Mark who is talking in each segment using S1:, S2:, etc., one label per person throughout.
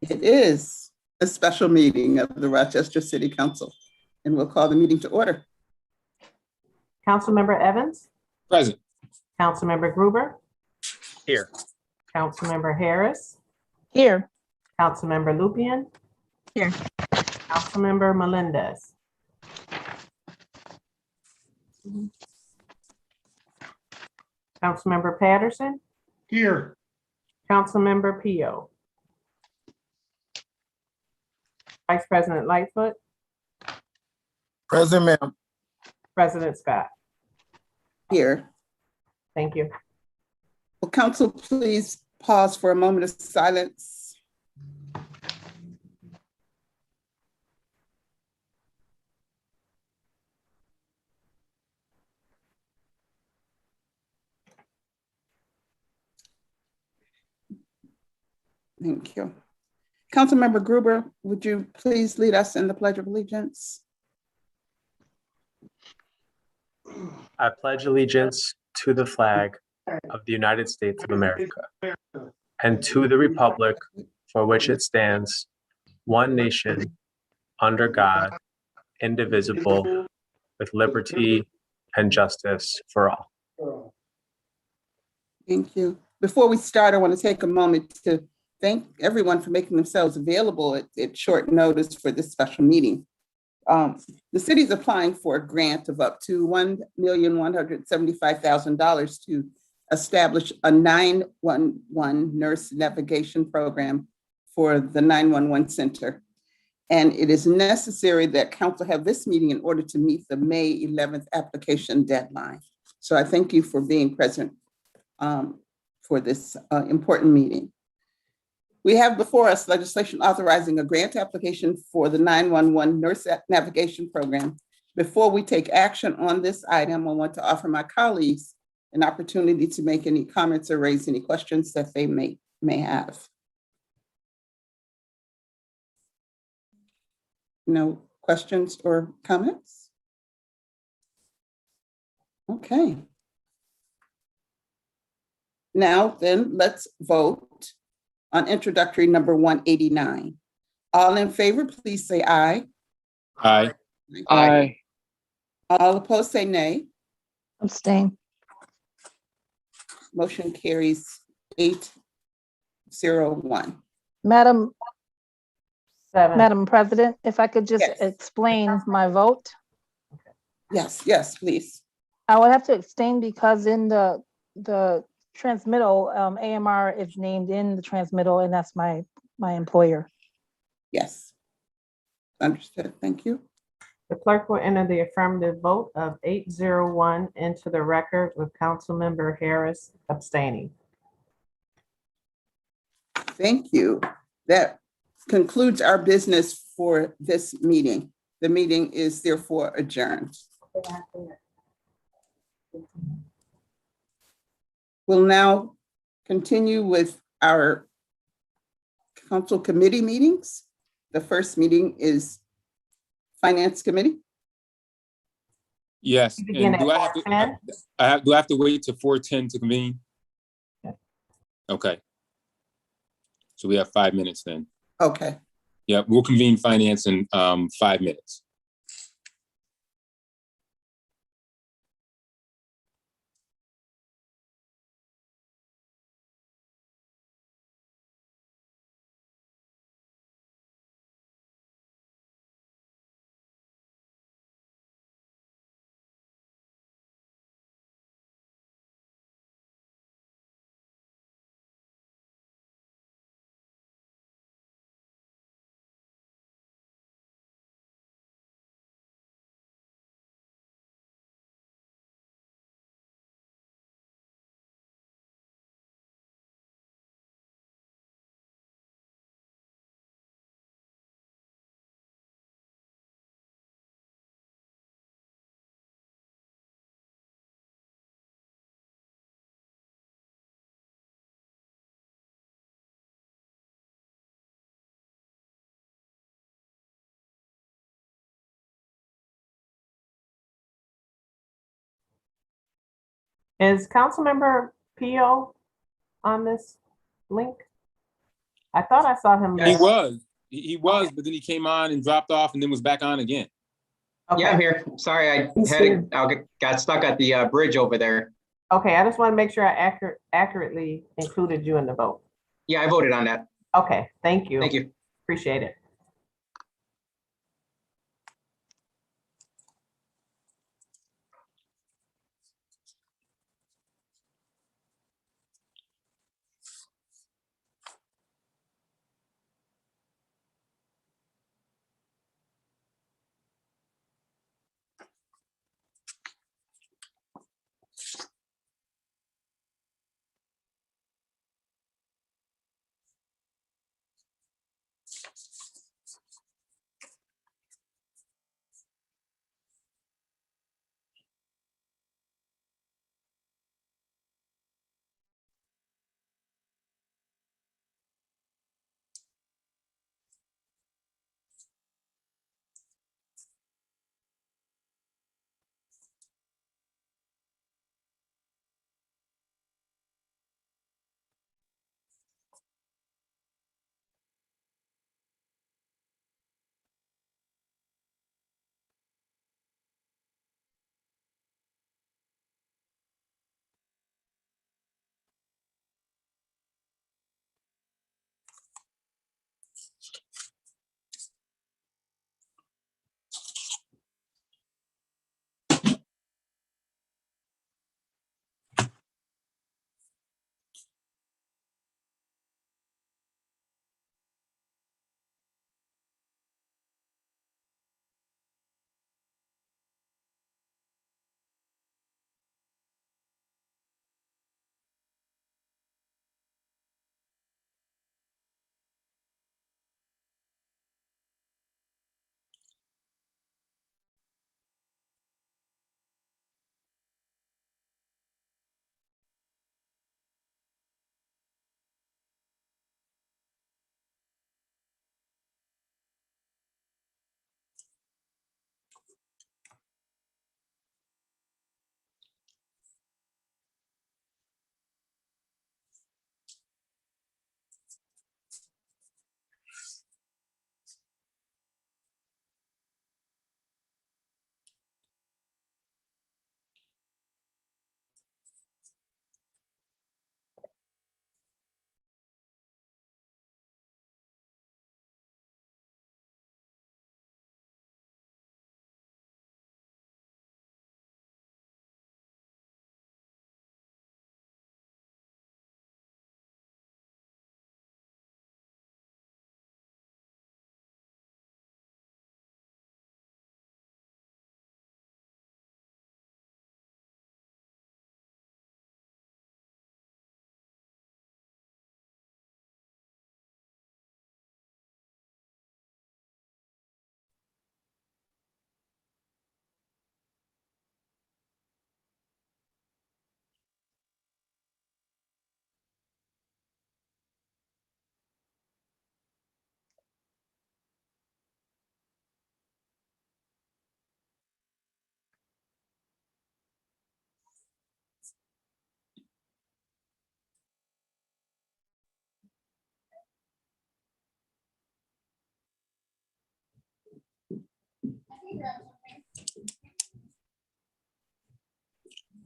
S1: It is a special meeting of the Rochester City Council, and we'll call the meeting to order.
S2: Councilmember Evans,
S3: Present.
S2: Councilmember Gruber,
S3: Here.
S2: Councilmember Harris,
S4: Here.
S2: Councilmember Lupian,
S4: Here.
S2: Councilmember Melendez. Councilmember Patterson,
S3: Here.
S2: Councilmember Pio. Vice President Lightfoot,
S3: Present, ma'am.
S2: President Scott.
S1: Here.
S2: Thank you.
S1: Will council please pause for a moment of silence? Thank you. Councilmember Gruber, would you please lead us in the Pledge of Allegiance?
S5: I pledge allegiance to the flag of the United States of America and to the republic for which it stands, one nation, under God, indivisible, with liberty and justice for all.
S1: Thank you. Before we start, I want to take a moment to thank everyone for making themselves available at short notice for this special meeting. The city is applying for a grant of up to $1,175,000 to establish a 911 nurse navigation program for the 911 center. And it is necessary that council have this meeting in order to meet the May 11th application deadline. So I thank you for being present for this important meeting. We have before us legislation authorizing a grant application for the 911 nurse navigation program. Before we take action on this item, I want to offer my colleagues an opportunity to make any comments or raise any questions that they may have. No questions or comments? Okay. Now then, let's vote on introductory number 189. All in favor, please say aye.
S3: Aye.
S4: Aye.
S1: All opposed, say nay.
S4: Abstain.
S1: Motion carries 801.
S4: Madam
S2: Seven.
S4: President, if I could just
S1: Yes.
S4: explain my vote.
S1: Yes, please.
S4: I would have to abstain because in the transmittal, AMR is named in the transmittal, and that's my employer.
S1: Yes. Understood. Thank you.
S2: The clerk will enter the affirmative vote of 801 into the record with Councilmember Harris abstaining.
S1: Thank you. That concludes our business for this meeting. The meeting is therefore adjourned. We'll now continue with our council committee meetings. The first meeting is Finance Committee.
S3: Yes.
S2: You begin
S3: And do
S2: at
S3: I have to,
S2: 4:10?
S3: do I have to wait till 4:10 to convene?
S2: Yeah.
S3: Okay. So we have 5 minutes then.
S1: Okay.
S3: Yeah, we'll convene finance in 5 minutes.
S2: Is Councilmember Pio on this link? I thought I saw him.
S3: He was, he was, but then he came on and dropped off and then was back on again.
S6: Yeah, I'm
S2: Okay,
S6: here. Sorry, I
S2: He's
S6: had
S2: here.
S6: got stuck at the bridge over there.
S2: okay, I just want to make sure I accurately included you in the vote.
S6: Yeah, I voted on that.
S2: Okay, thank you.
S6: Thank you.
S2: Appreciate it.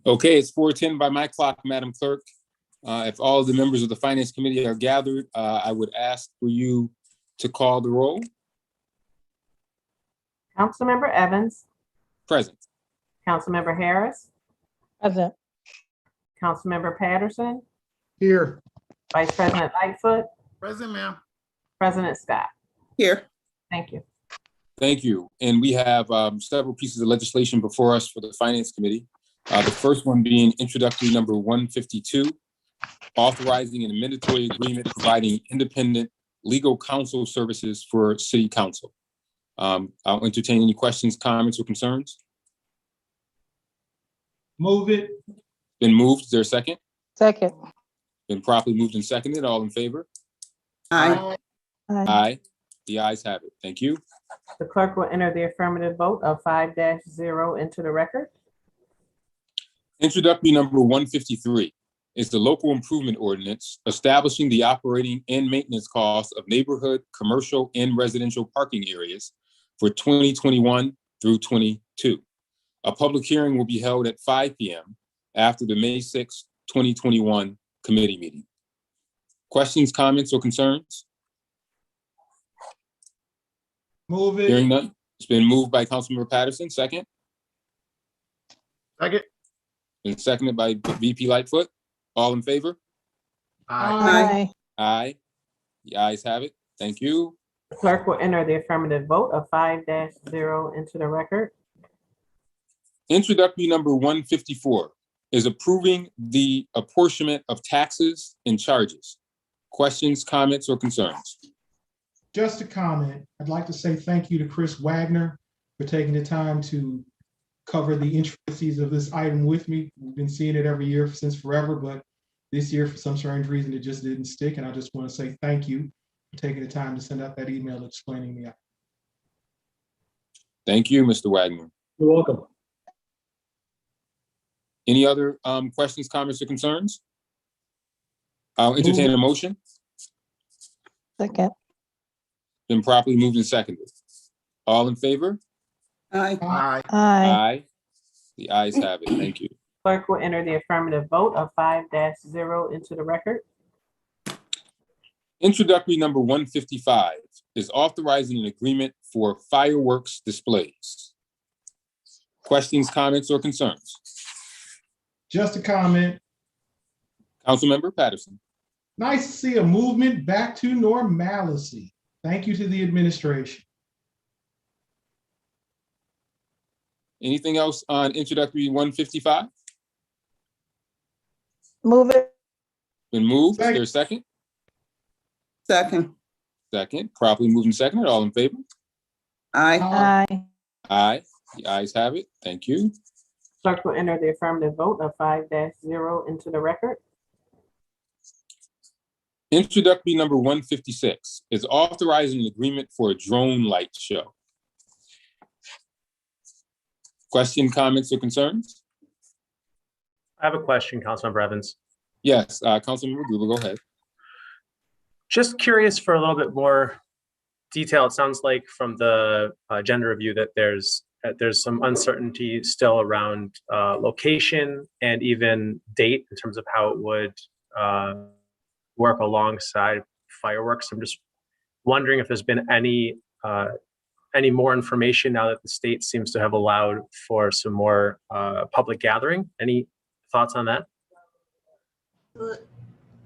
S3: Okay, it's 4:10 by my clock, Madam Clerk. If all the members of the Finance Committee are gathered, I would ask for you to call the roll.
S2: Councilmember Evans,
S3: Present.
S2: Councilmember Harris,
S4: Present.
S2: Councilmember Patterson,
S7: Here.
S2: Vice President Lightfoot,
S7: Present, ma'am.
S2: President Scott.
S1: Here.
S2: Thank you.
S3: Thank you. And we have several pieces of legislation before us for the Finance Committee. The first one being introductory number 152, authorizing an amendatory agreement providing independent legal counsel services for City Council. I'll entertain any questions, comments, or concerns.
S7: Move it.
S3: Been moved. Is there a second?
S4: Second.
S3: Been properly moved and seconded. All in favor?
S1: Aye.
S4: Aye.
S3: Aye. The ayes have it. Thank you.
S2: The clerk will enter the affirmative vote of 5-0 into the record.
S3: Introductory number 153, is the local improvement ordinance establishing the operating and maintenance costs of neighborhood, commercial, and residential parking areas for 2021 through 22. A public hearing will be held at 5 p.m. after the May 6, 2021 committee meeting. Questions, comments, or concerns?
S7: Move
S3: Hearing
S7: it.
S3: none. It's been moved by Councilmember Patterson, second,
S7: Second.
S3: and seconded by VP Lightfoot. All in favor?
S7: Aye.
S4: Aye.
S3: Aye. The ayes have it. Thank you.
S2: The clerk will enter the affirmative vote of 5-0 into the record.
S3: Introductory number 154 is approving the apportionment of taxes and charges. Questions, comments, or concerns?
S7: Just a comment. I'd like to say thank you to Chris Wagner for taking the time to cover the intricacies of this item with me. We've been seeing it every year since forever, but this year, for some strange reason, it just didn't stick. And I just want to say thank you for taking the time to send out that email explaining the item.
S3: Thank you, Mr. Wagner.
S7: You're welcome.
S3: Any other questions, comments, or concerns? I'll entertain a motion.
S4: Second.
S3: Been properly moved and seconded. All in favor?
S1: Aye.
S7: Aye.
S4: Aye.
S3: The ayes have it. Thank you.
S2: Clerk will enter the affirmative vote of 5-0 into the record.
S3: Introductory number 155 is authorizing an agreement for fireworks displays. Questions, comments, or concerns?
S7: Just a comment.
S3: Councilmember Patterson.
S7: Nice to see a movement back to normalcy. Thank you to the administration.
S3: Anything else on introductory 155?
S4: Move it.
S3: Been moved. Is there a second?
S1: Second.
S3: Second. Properly moved and seconded. All in favor?
S1: Aye.
S4: Aye.
S3: Aye. The ayes have it. Thank you.
S2: Clerk will enter the affirmative vote of 5-0 into the record.
S3: Introductory number 156 is authorizing an agreement for a drone light show. Question, comments, or concerns?
S5: I have a question, Councilmember Evans.
S3: Yes, Councilmember Gruber, go ahead.
S5: Just curious for a little bit more detail. It sounds like from the agenda review that there's some uncertainty still around location and even date in terms of how it would work alongside fireworks. I'm just wondering if there's been any more information now that the state seems to have allowed for some more public gathering. Any thoughts on that?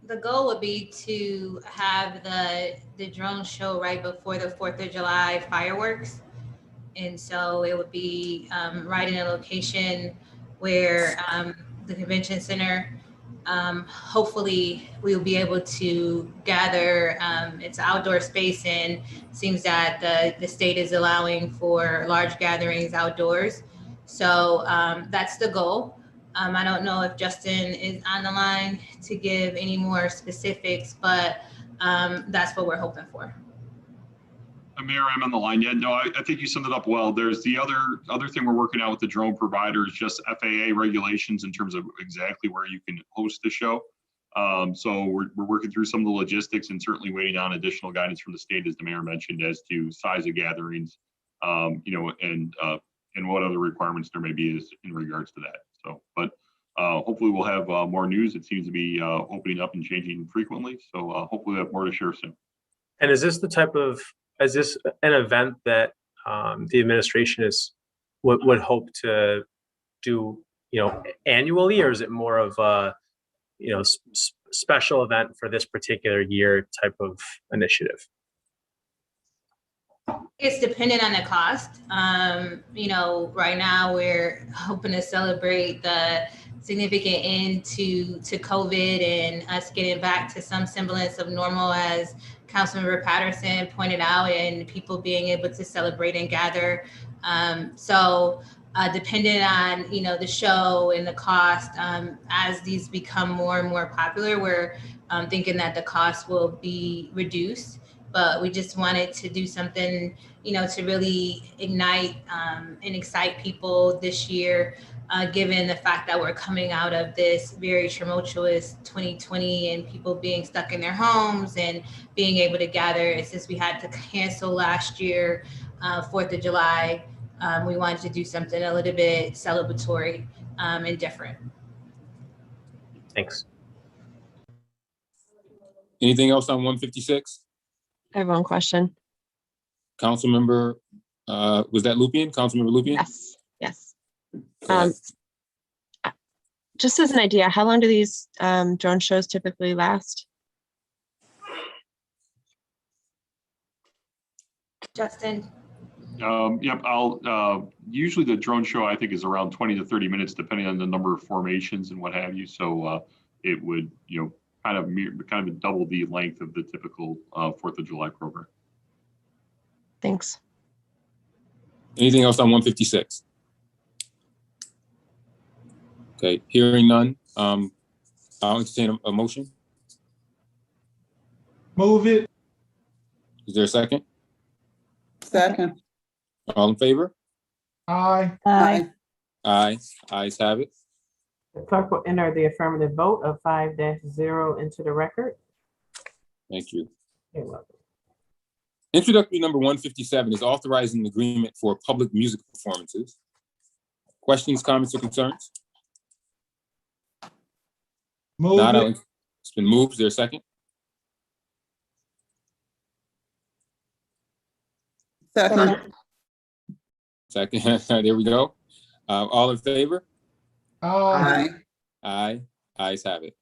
S8: The goal would be to have the drone show right before the 4th of July fireworks. And so it would be right in a location where the convention center, hopefully we will be able to gather. It's outdoor space, and it seems that the state is allowing for large gatherings outdoors. So that's the goal. I don't know if Justin is on the line to give any more specifics, but that's what we're hoping for.
S9: Mayor, I'm on the line. Yeah, no, I think you summed it up well. There's the other thing we're working out with the drone providers, just FAA regulations in terms of exactly where you can host the show. So we're working through some of the logistics and certainly waiting on additional guidance from the state, as the mayor mentioned, as to size of gatherings, and what other requirements there may be in regards to that. So, but hopefully we'll have more news. It seems to be opening up and changing frequently. So hopefully we'll have more to share soon.
S5: And is this an event that the administration would hope to do, annually, or is it more of a, special event for this particular year type of initiative?
S8: It's dependent on the cost. Right now we're hoping to celebrate the significant end to COVID and us getting back to some semblance of normal, as Councilmember Patterson pointed out, and people being able to celebrate and gather. Depending on, the show and the cost, as these become more and more popular, we're thinking that the cost will be reduced. but we just wanted to do something, to really ignite and excite people this year, given the fact that we're coming out of this very tumultuous 2020 and people being stuck in their homes and being able to gather. Since we had to cancel last year, 4th of July, we wanted to do something a little bit celebratory and different.
S5: Thanks.
S3: Anything else on 156?
S10: I have one question.
S3: Councilmember, was that Lupien? Councilmember Lupien?
S10: Yes, yes.
S3: Go ahead.
S10: Just as an idea, how long do these drone shows typically last?
S8: Justin?
S9: Yep, usually the drone show, I think, is around 20 to 30 minutes, depending on the number of formations and what have you. So it would, kind of double the length of the typical 4th of July program.
S10: Thanks.
S3: Anything else on 156? Okay, hearing none, I'll entertain a motion.
S7: Move it.
S3: Is there a second?
S1: Second.
S3: All in favor?
S7: Aye.
S4: Aye.
S3: Aye, ayes have it.
S2: The clerk will enter the affirmative vote of 5-0 into the record.
S3: Thank you.
S2: You're welcome.
S3: Introductory number 157 is authorizing an agreement for public music performances. Questions, comments, or concerns?
S7: Move
S3: Not,
S7: it.
S3: it's been moved. Is there a second?
S1: Second.
S3: Second, there we go. All in favor?
S7: Aye.
S1: Aye.
S3: Aye, ayes have it.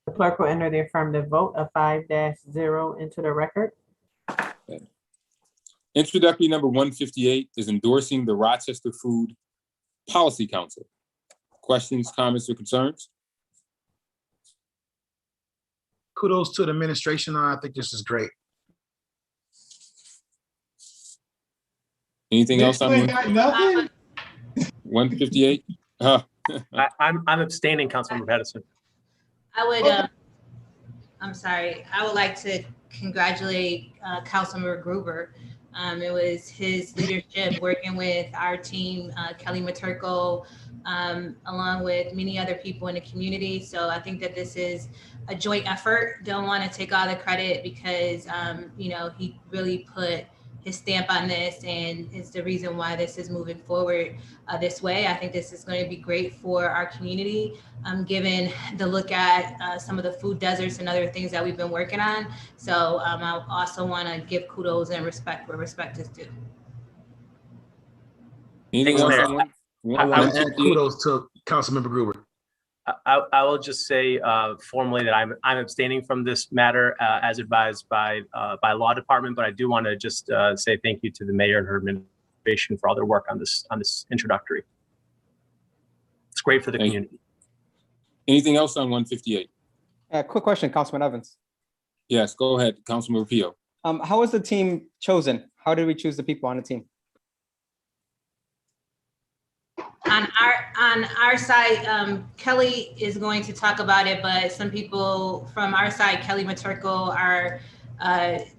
S2: The clerk will enter the affirmative vote of 5-0 into the record.
S3: Introductory number 158 is endorsing the Rochester Food Policy Council. Questions, comments, or concerns?
S11: Kudos to the administration. I think this is great.
S3: Anything else on
S7: Ain't got nothing?
S3: 158?
S5: I'm abstaining, Councilmember Patterson.
S8: I would, I'm sorry, I would like to congratulate Councilmember Gruber. It was his leadership working with our team, Kelly Materko, along with many other people in the community. So I think that this is a joint effort. Don't want to take all the credit because, he really put his stamp on this and it's the reason why this is moving forward this way. I think this is going to be great for our community, given the look at some of the food deserts and other things that we've been working on. So I also want to give kudos and respect where respect is due.
S3: Anything
S5: Thanks,
S3: else
S5: Mayor.
S3: on
S11: I add
S3: 158?
S11: kudos to Councilmember Gruber.
S5: I will just say formally that I'm abstaining from this matter as advised by law department, but I do want to just say thank you to the mayor and her administration for all their work on this introductory. It's great for the
S3: Thank you.
S5: community.
S3: Anything else on 158?
S12: Quick question, Councilman Evans.
S3: Yes, go ahead, Councilman Rupio.
S12: How was the team chosen? How did we choose the people on the team?
S8: On our side, Kelly is going to talk about it, but some people from our side, Kelly Materko, our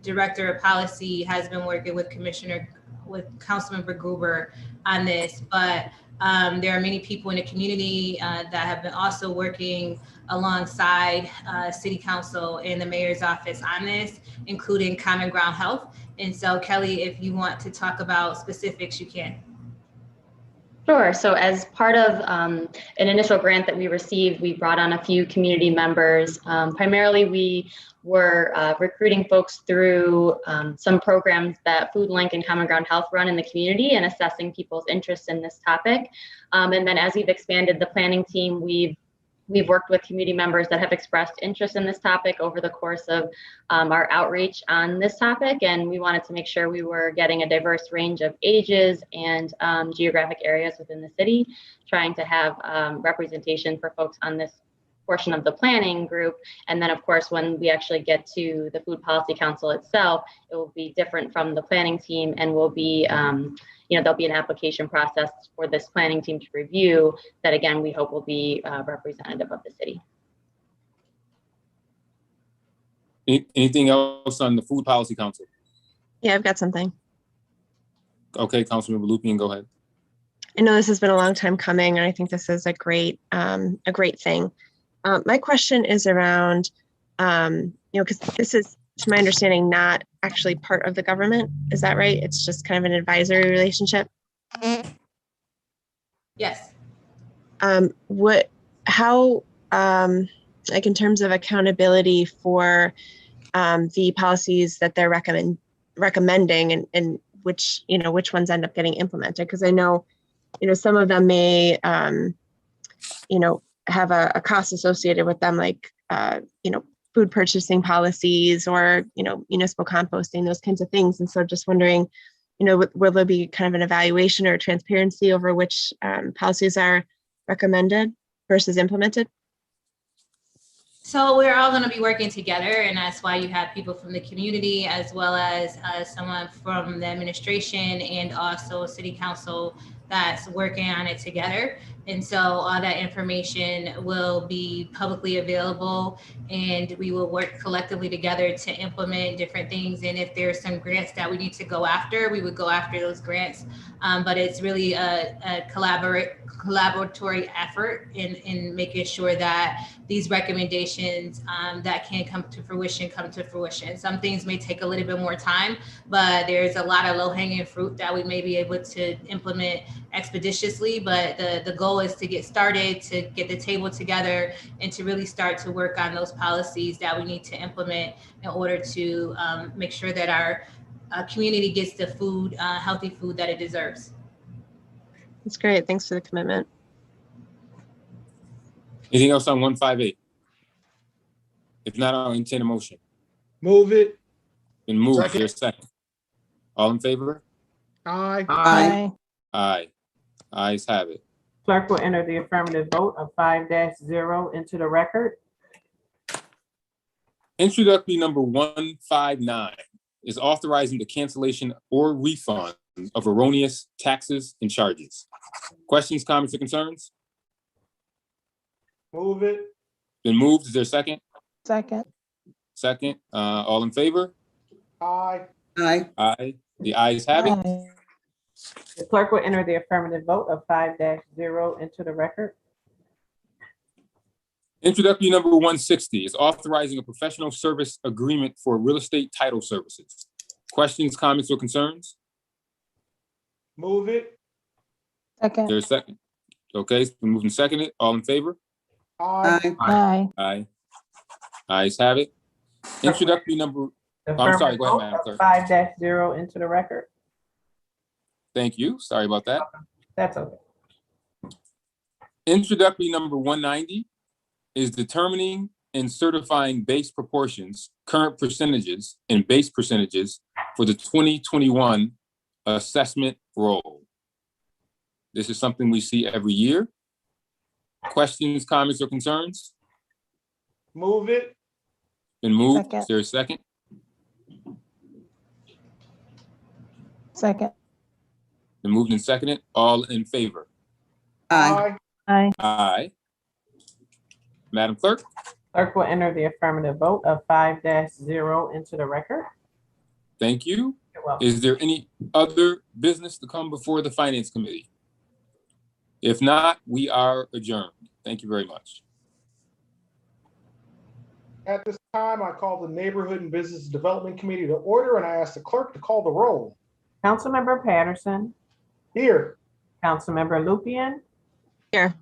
S8: director of policy, has been working with Councilmember Gruber on this. But there are many people in the community that have been also working alongside City Council and the Mayor's office on this, including Common Ground Health. And so, Kelly, if you want to talk about specifics, you can.
S13: Sure. So as part of an initial grant that we received, we brought on a few community members. Primarily, we were recruiting folks through some programs that Food Link and Common Ground Health run in the community and assessing people's interest in this topic. And then as we've expanded the planning team, we've worked with community members that have expressed interest in this topic over the course of our outreach on this topic. And we wanted to make sure we were getting a diverse range of ages and geographic areas within the city, trying to have representation for folks on this portion of the planning group. And then of course, when we actually get to the Food Policy Council itself, it will be different from the planning team and will be, there'll be an application process for this planning team to review that, again, we hope will be representative of the city.
S3: Anything else on the Food Policy Council?
S10: Yeah, I've got something.
S3: Okay, Councilmember Lupian, go ahead.
S10: I know this has been a long time coming, and I think this is a great thing. My question is around, because this is, to my understanding, not actually part of the government. Is that right? It's just kind of an advisory relationship.
S8: Yes.
S10: Like in terms of accountability for the policies that they're recommending and which ones end up getting implemented? Because I know, some of them may, have a cost associated with them, like, food purchasing policies or, municipal composting, those kinds of things. And so just wondering, will there be kind of an evaluation or transparency over which policies are recommended versus implemented?
S8: So we're all going to be working together, and that's why you have people from the community as well as someone from the administration and also city council that's working on it together. And so all that information will be publicly available, and we will work collectively together to implement different things. And if there's some grants that we need to go after, we would go after those grants. But it's really a collaboratory effort in making sure that these recommendations that can come to fruition. Some things may take a little bit more time, but there's a lot of low-hanging fruit that we may be able to implement expeditiously. But the goal is to get started, to get the table together, and to really start to work on those policies that we need to implement in order to make sure that our community gets the food, healthy food that it deserves.
S10: That's great. Thanks for the commitment.
S3: Anything else on 158? If not, I'll entertain a motion.
S11: Move it.
S3: Been moved.
S11: Second.
S3: There's a second. All in favor?
S11: Aye.
S1: Aye.
S3: Aye. Ayes have it.
S2: Clerk will enter the affirmative vote of 5-0 into the record.
S3: Introductory number 159 is authorizing the cancellation or refund of erroneous taxes and charges. Questions, comments, or concerns?
S7: Move it.
S3: Been moved. Is there a second?
S4: Second.
S3: Second. All in favor?
S7: Aye.
S1: Aye.
S3: Aye. The ayes have it.
S4: Aye.
S2: The clerk will enter the affirmative vote of 5-0 into the record.
S3: Introductory number 160 is authorizing a professional service agreement for real estate title services. Questions, comments, or concerns?
S7: Move it.
S4: Second.
S3: There's a second. Okay, it's been moved and seconded. All in favor?
S7: Aye.
S4: Aye.
S3: Aye. Ayes have it. Introductory number, I'm sorry, go ahead, Madam Clerk.
S2: 5-0 into the record.
S3: Thank you. Sorry about that.
S2: That's okay.
S3: Introductory number 190 is determining and certifying base proportions, current percentages, and base percentages for the 2021 assessment roll. This is something we see every year. Questions, comments, or concerns?
S7: Move it.
S3: Been moved.
S4: Second.
S3: Is there a second?
S4: Second.
S3: Been moved and seconded. All in favor?
S1: Aye.
S4: Aye.
S3: Aye. Madam Clerk?
S2: Clerk will enter the affirmative vote of 5-0 into the record.
S3: Thank you.
S2: You're welcome.
S3: Is there any other business to come before the Finance Committee? If not, we are adjourned. Thank you very much.
S7: At this time, I call the Neighborhood and Business Development Committee to order, and I ask the clerk to call the roll.
S2: Councilmember Patterson,
S7: Here.
S2: Councilmember Lupian,
S10: Here.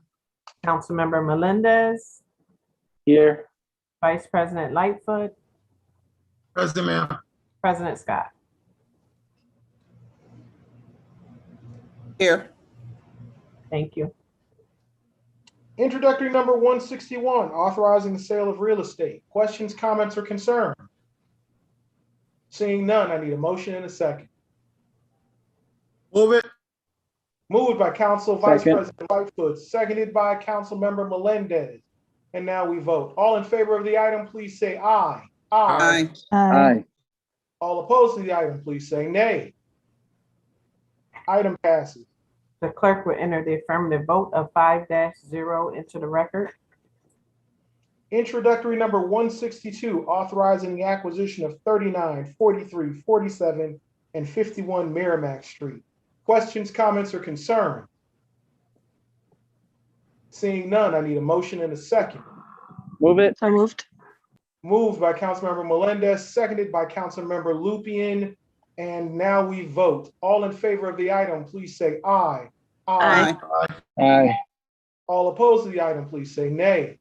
S2: Councilmember Melendez,
S12: Here.
S2: Vice President Lightfoot,
S11: President, ma'am.
S2: President Scott.
S1: Here.
S2: Thank you.
S7: Introductory number 161, authorizing the sale of real estate. Questions, comments, or concern? Seeing none, I need a motion and a second.
S11: Move it.
S7: Moved by Council Vice
S12: Second.
S7: President Lightfoot, seconded by Council Member Melendez. And now we vote. All in favor of the item, please say aye.
S1: Aye.
S4: Aye.
S7: All opposed to the item, please say nay. Item passes.
S2: The clerk will enter the affirmative vote of 5-0 into the record.
S7: Introductory number 162, authorizing the acquisition of 39, 43, 47, and 51 Merrimack Street. Questions, comments, or concerns? Seeing none, I need a motion and a second.
S12: Move it.
S10: So moved.
S7: Moved by Councilmember Melendez, seconded by Councilmember Lupian. And now we vote. All in favor of the item, please say aye.
S10: Aye.
S12: Aye.
S7: All opposed to the item, please say nay.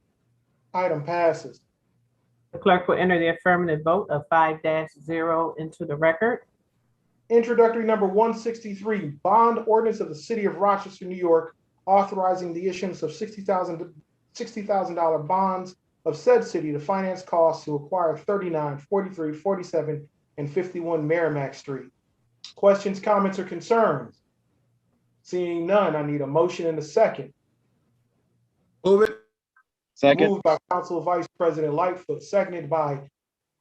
S7: Item passes.
S2: The clerk will enter the affirmative vote of 5-0 into the record.
S7: Introductory number 163, bond ordinance of the city of Rochester, New York, authorizing the issuance of $60,000 bonds of said city to finance costs to acquire 39, 43, 47, and 51 Merrimack Street. Questions, comments, or concerns? Seeing none, I need a motion and a second.
S11: Move it.
S12: Second.
S7: Moved by Council Vice President Lightfoot, seconded by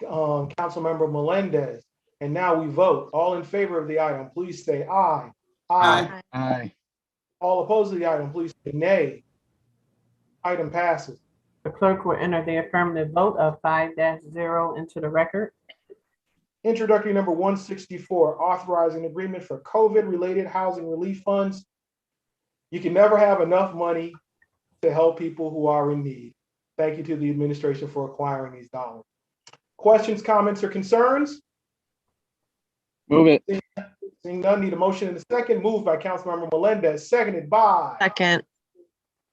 S7: Councilmember Melendez. And now we vote. All in favor of the item, please say aye.
S1: Aye.
S12: Aye.
S7: All opposed to the item, please say nay. Item passes.
S2: The clerk will enter the affirmative vote of 5-0 into the record.
S7: Introductory number 164, authorizing agreement for COVID-related housing relief funds. You can never have enough money to help people who are in need. Thank you to the administration for acquiring these dollars. Questions, comments, or concerns?
S12: Move it.
S7: Seeing none, need a motion in a second. Moved by Councilmember Melendez, seconded by
S10: Second.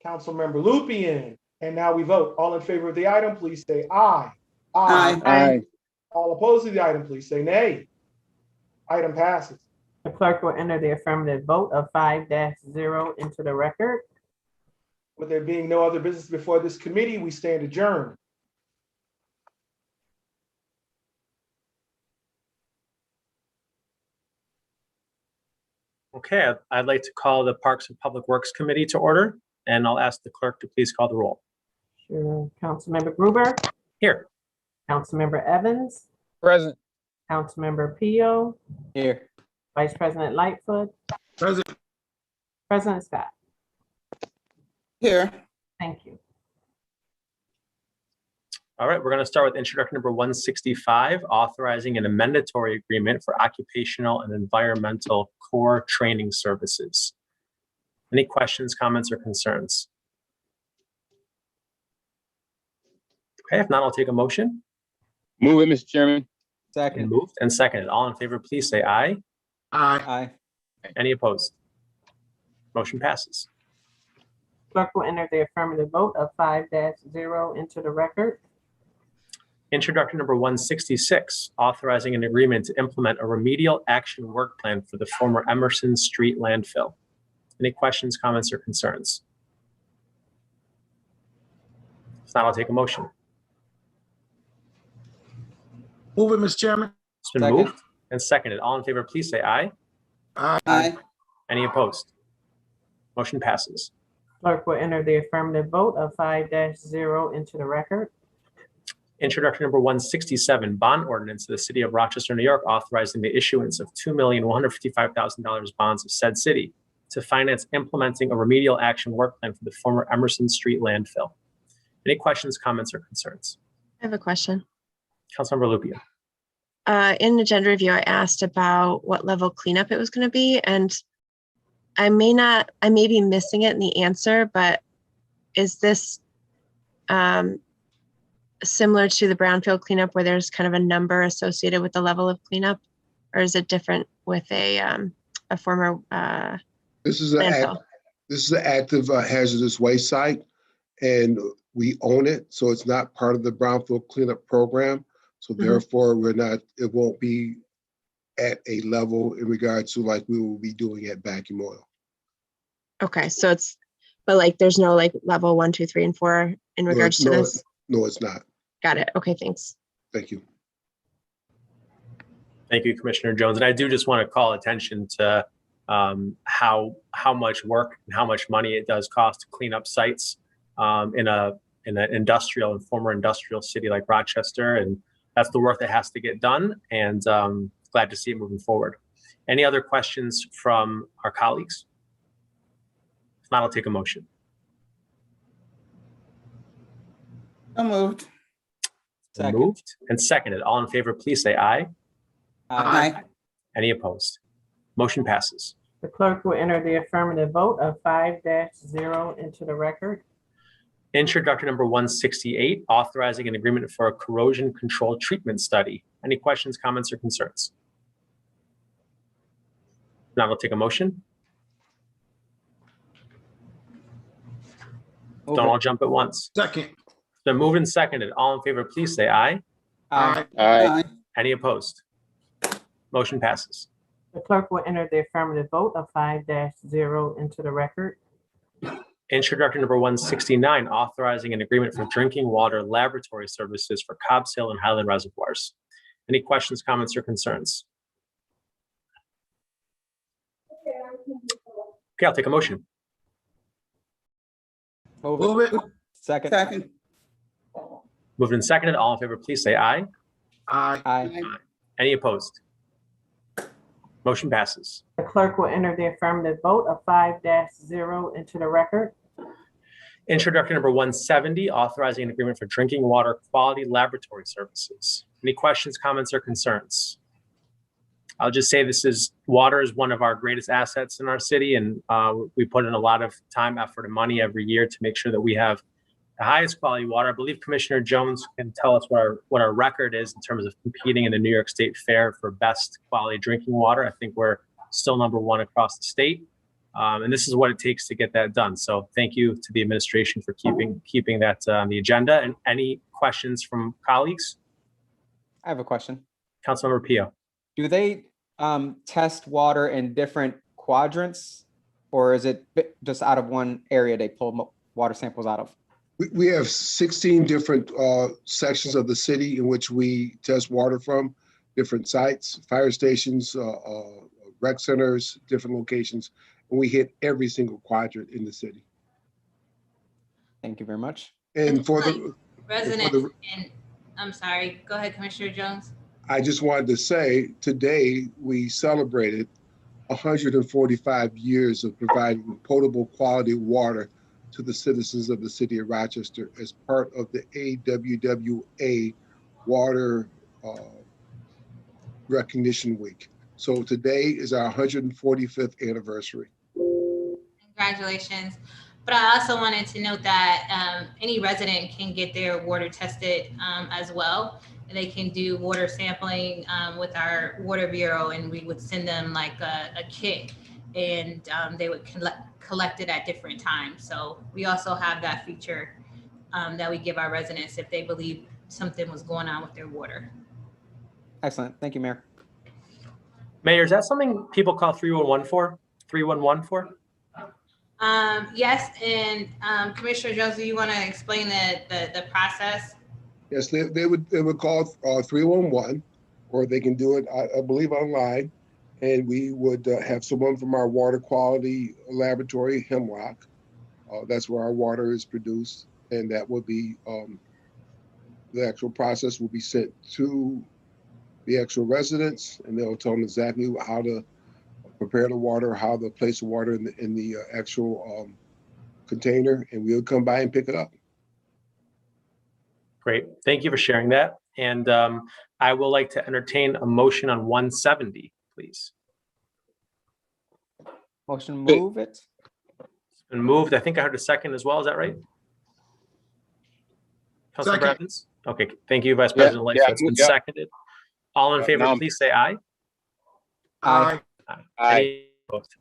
S7: Councilmember Lupian. And now we vote. All in favor of the item, please say aye.
S1: Aye.
S12: Aye.
S7: All opposed to the item, please say nay. Item passes.
S2: The clerk will enter the affirmative vote of 5-0 into the record.
S7: With there being no other business before this committee, we stand adjourned.
S5: Okay, I'd like to call the Parks and Public Works Committee to order, and I'll ask the clerk to please call the roll.
S2: Sure. Councilmember Gruber,
S5: Here.
S2: Councilmember Evans,
S12: Present.
S2: Councilmember Pio,
S12: Here.
S2: Vice President Lightfoot,
S11: Present.
S2: President Scott.
S1: Here.
S2: Thank you.
S5: All right, we're going to start with introduction number 165, authorizing an amendatory agreement for occupational and environmental core training services. Any questions, comments, or concerns? Okay, if not, I'll take a motion.
S12: Move it, Mr. Chairman.
S5: And
S12: Second.
S5: moved and seconded. All in favor, please say aye.
S11: Aye.
S12: Aye.
S5: Any opposed? Motion passes.
S2: Clerk will enter the affirmative vote of 5-0 into the record.
S5: Introduction number 166, authorizing an agreement to implement a remedial action work plan for the former Emerson Street landfill. Any questions, comments, or concerns? If not, I'll take a motion.
S11: Move it, Mr. Chairman.
S5: It's been
S12: Second.
S5: moved and seconded. All in favor, please say aye.
S11: Aye.
S1: Aye.
S5: Any opposed? Motion passes.
S2: Clerk will enter the affirmative vote of 5-0 into the record.
S5: Introduction number 167, bond ordinance of the city of Rochester, New York, authorizing the issuance of $2,155,000 bonds of said city to finance implementing a remedial action work plan for the former Emerson Street landfill. Any questions, comments, or concerns?
S10: I have a question.
S5: Councilmember Lupia.
S10: In agenda review, I asked about what level cleanup it was going to be, and I may be missing it in the answer, but is this similar to the brownfield cleanup where there's kind of a number associated with the level of cleanup, or is it different with a former
S14: This is an
S10: landfill?
S14: active hazardous waste site, and we own it, so it's not part of the brownfield cleanup program. So therefore, it won't be at a level in regard to like we will be doing at vacuum oil.
S10: Okay, so but like there's no like level 1, 2, 3, and 4 in regards to this?
S14: No, it's not.
S10: Got it. Okay, thanks.
S14: Thank you.
S5: Thank you, Commissioner Jones. And I do just want to call attention to how much work and how much money it does cost to clean up sites in an industrial and former industrial city like Rochester. And that's the work that has to get done. And glad to see it moving forward. Any other questions from our colleagues? If not, I'll take a motion.
S1: So moved.
S12: Second.
S5: Moved and seconded. All in favor, please say aye.
S1: Aye.
S5: Any opposed? Motion passes.
S2: The clerk will enter the affirmative vote of 5-0 into the record.
S5: Introductory number 168, authorizing an agreement for a corrosion control treatment study. Any questions, comments, or concerns? Now we'll take a motion.
S12: Move
S5: Don't
S12: it.
S5: all jump at once.
S11: Second.
S5: Then moved and seconded. All in favor, please say aye.
S12: Aye.
S1: Aye.
S5: Any opposed? Motion passes.
S2: The clerk will enter the affirmative vote of 5-0 into the record.
S5: Introductory number 169, authorizing an agreement for drinking water laboratory services for Cobb's Hill and Highland reservoirs. Any questions, comments, or concerns? Okay, I'll take a motion.
S12: Move it.
S11: Move it.
S12: Second.
S1: Second.
S5: Moved and seconded. All in favor, please say aye.
S11: Aye.
S12: Aye.
S5: Any opposed? Motion passes.
S2: The clerk will enter the affirmative vote of 5-0 into the record.
S5: Introductory number 170, authorizing an agreement for drinking water quality laboratory services. Any questions, comments, or concerns? I'll just say water is one of our greatest assets in our city, and we put in a lot of time, effort, and money every year to make sure that we have the highest quality water. I believe Commissioner Jones can tell us what our record is in terms of competing in the New York State Fair for best quality drinking water. I think we're still number one across the state. And this is what it takes to get that done. So thank you to the administration for keeping that on the agenda. And any questions from colleagues?
S12: I have a question.
S5: Councilmember Pio.
S12: Do they test water in different quadrants, or is it just out of one area they pull water samples out of?
S14: We have 16 different sections of the city in which we test water from, different sites, fire stations, rec centers, different locations, and we hit every single quadrant in the city.
S12: Thank you very much.
S14: And for the
S8: Residents, and I'm sorry, go ahead, Commissioner Jones.
S14: I just wanted to say, today we celebrated 145 years of providing potable quality water to the citizens of the city of Rochester as part of the AWWA Water Recognition Week. So today is our 145th anniversary.
S8: Congratulations. But I also wanted to note that any resident can get their water tested as well. And they can do water sampling with our Water Bureau, and we would send them like a kit, and they would collect it at different times. So we also have that feature that we give our residents if they believe something was going on with their water.
S12: Excellent. Thank you, Mayor.
S5: Mayor, is that something people call 311 for? 311 for?
S8: Yes, and Commissioner Jones, do you want to explain the process?
S14: Yes, they would call 311, or they can do it, I believe, online. And we would have someone from our water quality laboratory, Hemlock. That's where our water is produced. And that would be, the actual process will be sent to the actual residents, and they'll tell them exactly how to prepare the water, how to place the water in the actual container, and we'll come by and pick it up.
S5: Great. Thank you for sharing that. And I would like to entertain a motion on 170, please.
S12: Motion, move it.
S5: It's been moved. I think I heard a second as well. Is that right? Councilor
S11: Second.
S5: Evans? Okay, thank you, Vice President Light. So it's been seconded. All in favor, please say aye.
S11: Aye.
S5: Any opposed?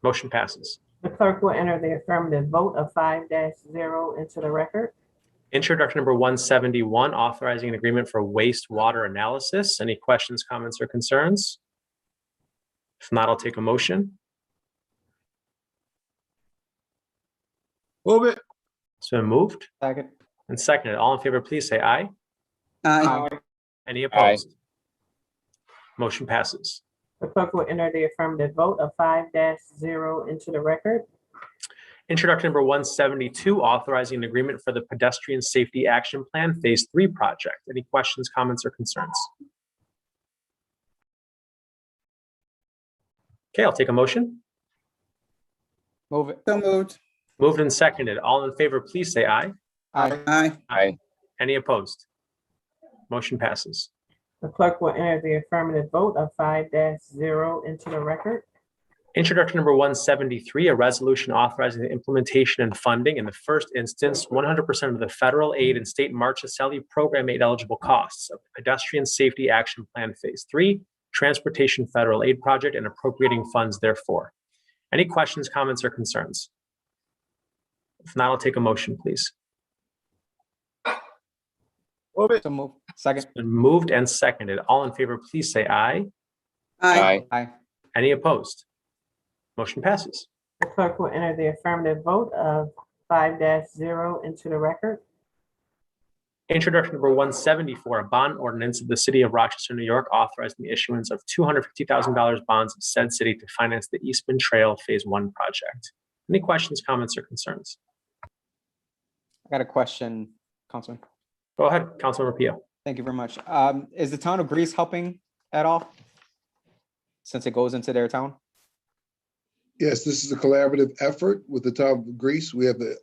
S5: Motion passes.
S2: The clerk will enter the affirmative vote of 5-0 into the record.
S5: Introduction number 171, authorizing an agreement for wastewater analysis. Any questions, comments, or concerns? If not, I'll take a motion.
S11: Move it.
S5: It's been moved
S12: Second.
S5: and seconded. All in favor, please say aye.
S1: Aye.
S5: Any opposed? Motion passes.
S2: The clerk will enter the affirmative vote of 5-0 into the record.
S5: Introduction number 172, authorizing an agreement for the Pedestrian Safety Action Plan Phase 3 project. Any questions, comments, or concerns? Okay, I'll take a motion.
S12: Move it.
S1: So moved.
S5: Moved and seconded. All in favor, please say aye.
S1: Aye.
S3: Aye.
S5: Any opposed? Motion passes.
S2: The clerk will enter the affirmative vote of 5-0 into the record.
S5: Introduction number 173, a resolution authorizing the implementation and funding in the first instance, 100% of the federal aid and state Marchicelli program aid eligible costs of the Pedestrian Safety Action Plan Phase 3, Transportation Federal Aid Project, and appropriating funds therefore. Any questions, comments, or concerns? If not, I'll take a motion, please.
S12: So move. Second.
S5: Been moved and seconded. All in favor, please say aye.
S1: Aye.
S12: Aye.
S5: Any opposed? Motion passes.
S2: The clerk will enter the affirmative vote of 5-0 into the record.
S5: Introduction number 174, a bond ordinance of the city of Rochester, New York, authorizing the issuance of $250,000 bonds of said city to finance the Eastman Trail Phase 1 project. Any questions, comments, or concerns?
S12: I got a question, Councilman.
S5: Go ahead, Councilmember Pio.
S12: Thank you very much. Is the town of Greece helping at all? Since it goes into their town?
S14: Yes, this is a collaborative effort with the town of Greece. We have the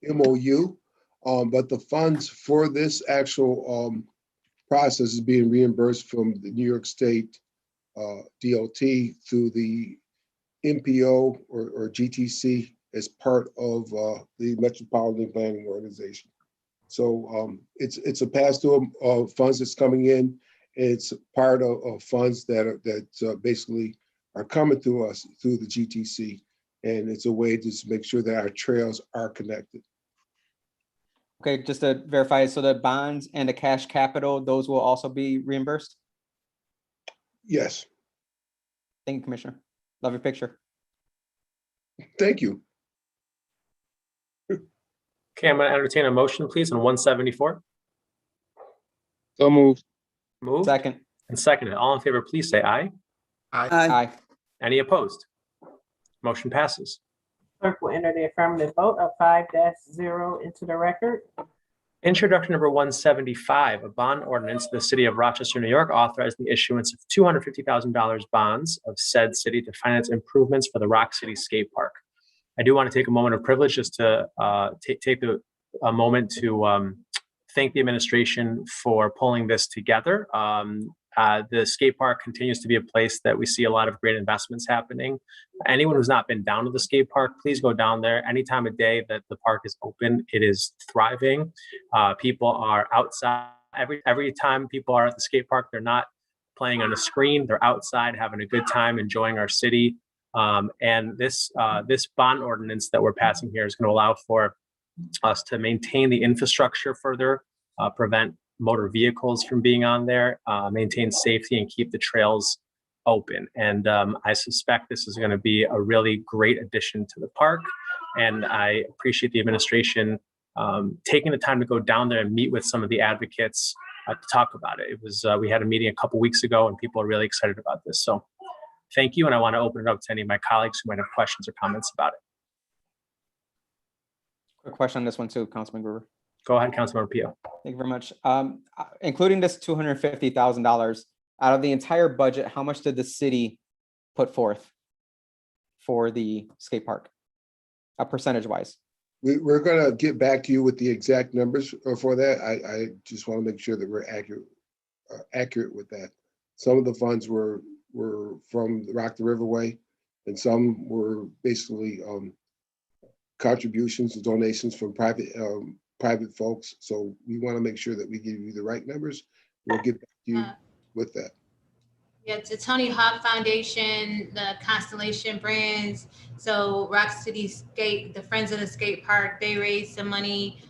S14: MOU, but the funds for this actual process is being reimbursed from the New York State DOT through the MPO or GTC as part of the Metropolitan Planning Organization. So it's a pass-through of funds that's coming in. It's part of funds that basically are coming through us through the GTC. And it's a way to just make sure that our trails are connected.
S12: Okay, just to verify, so the bonds and the cash capital, those will also be reimbursed?
S14: Yes.
S12: Thank you, Commissioner. Love your picture.
S14: Thank you.
S5: Okay, I'm going to entertain a motion, please, on 174.
S3: So moved.
S5: Moved
S12: Second.
S5: and seconded. All in favor, please say aye.
S12: Aye.
S5: Any opposed? Motion passes.
S2: Clerk will enter the affirmative vote of 5-0 into the record.
S5: Introduction number 175, a bond ordinance of the city of Rochester, New York, authorizing the issuance of $250,000 bonds of said city to finance improvements for the Rock City Skate Park. I do want to take a moment of privilege just to take a moment to thank the administration for pulling this together. The skate park continues to be a place that we see a lot of great investments happening. Anyone who's not been down to the skate park, please go down there any time of day that the park is open. It is thriving. People are outside. Every time people are at the skate park, they're not playing on a screen. They're outside having a good time, enjoying our city. And this bond ordinance that we're passing here is going to allow for us to maintain the infrastructure further, prevent motor vehicles from being on there, maintain safety, and keep the trails open. And I suspect this is going to be a really great addition to the park. And I appreciate the administration taking the time to go down there and meet with some of the advocates to talk about it. It was we had a meeting a couple weeks ago, and people are really excited about this. So thank you, and I want to open it up to any of my colleagues who might have questions or comments about it.
S12: Quick question on this one too, Councilman Gruber.
S5: Go ahead, Councilmember Pio.
S12: Thank you very much. Including this $250,000, out of the entire budget, how much did the city put forth for the skate park, percentage wise?
S14: We're going to get back to you with the exact numbers for that. I just want to make sure that we're accurate with that. Some of the funds were from the Rock the Riverway, and some were basically contributions and donations from private folks. So we want to make sure that we give you the right numbers. We'll get back to you with that.
S8: Yeah, it's the Tony Hawk Foundation, the Constellation Brands. So Rock City Skate, the Friends of the Skate Park, they raised some money.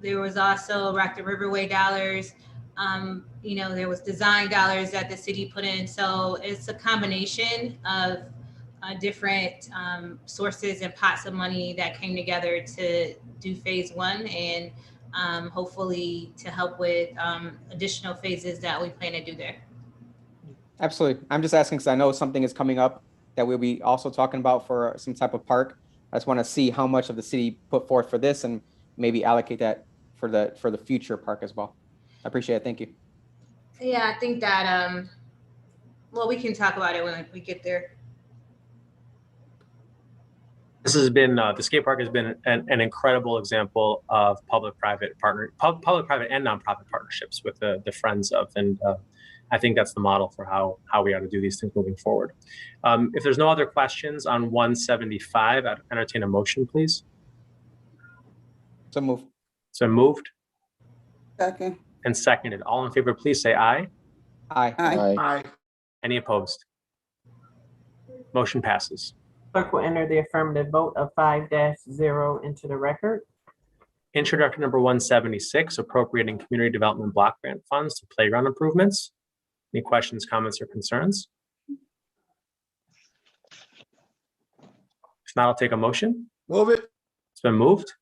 S8: There was also Rock the Riverway dollars. There was design dollars that the city put in. So it's a combination of different sources and pots of money that came together to do phase one, and hopefully to help with additional phases that we plan to do there.
S12: Absolutely. I'm just asking because I know something is coming up that we'll be also talking about for some type of park. I just want to see how much of the city put forth for this and maybe allocate that for the future park as well. I appreciate it. Thank you.
S8: Yeah, I think that, we can talk about it when we get there.
S5: This has been, the skate park has been an incredible example of public-private and nonprofit partnerships with the Friends of, and I think that's the model for how we ought to do these things moving forward. If there's no other questions on 175, I'd entertain a motion, please.
S12: So move.
S5: So moved
S1: Second.
S5: and seconded. All in favor, please say aye.
S12: Aye.
S1: Aye.
S11: Aye.
S5: Any opposed? Motion passes.
S2: Clerk will enter the affirmative vote of 5-0 into the record.
S5: Introductory number 176, appropriating community development block grant funds to playground improvements. Any questions, comments, or concerns? If not, I'll take a motion.
S11: Move it.
S5: It's been moved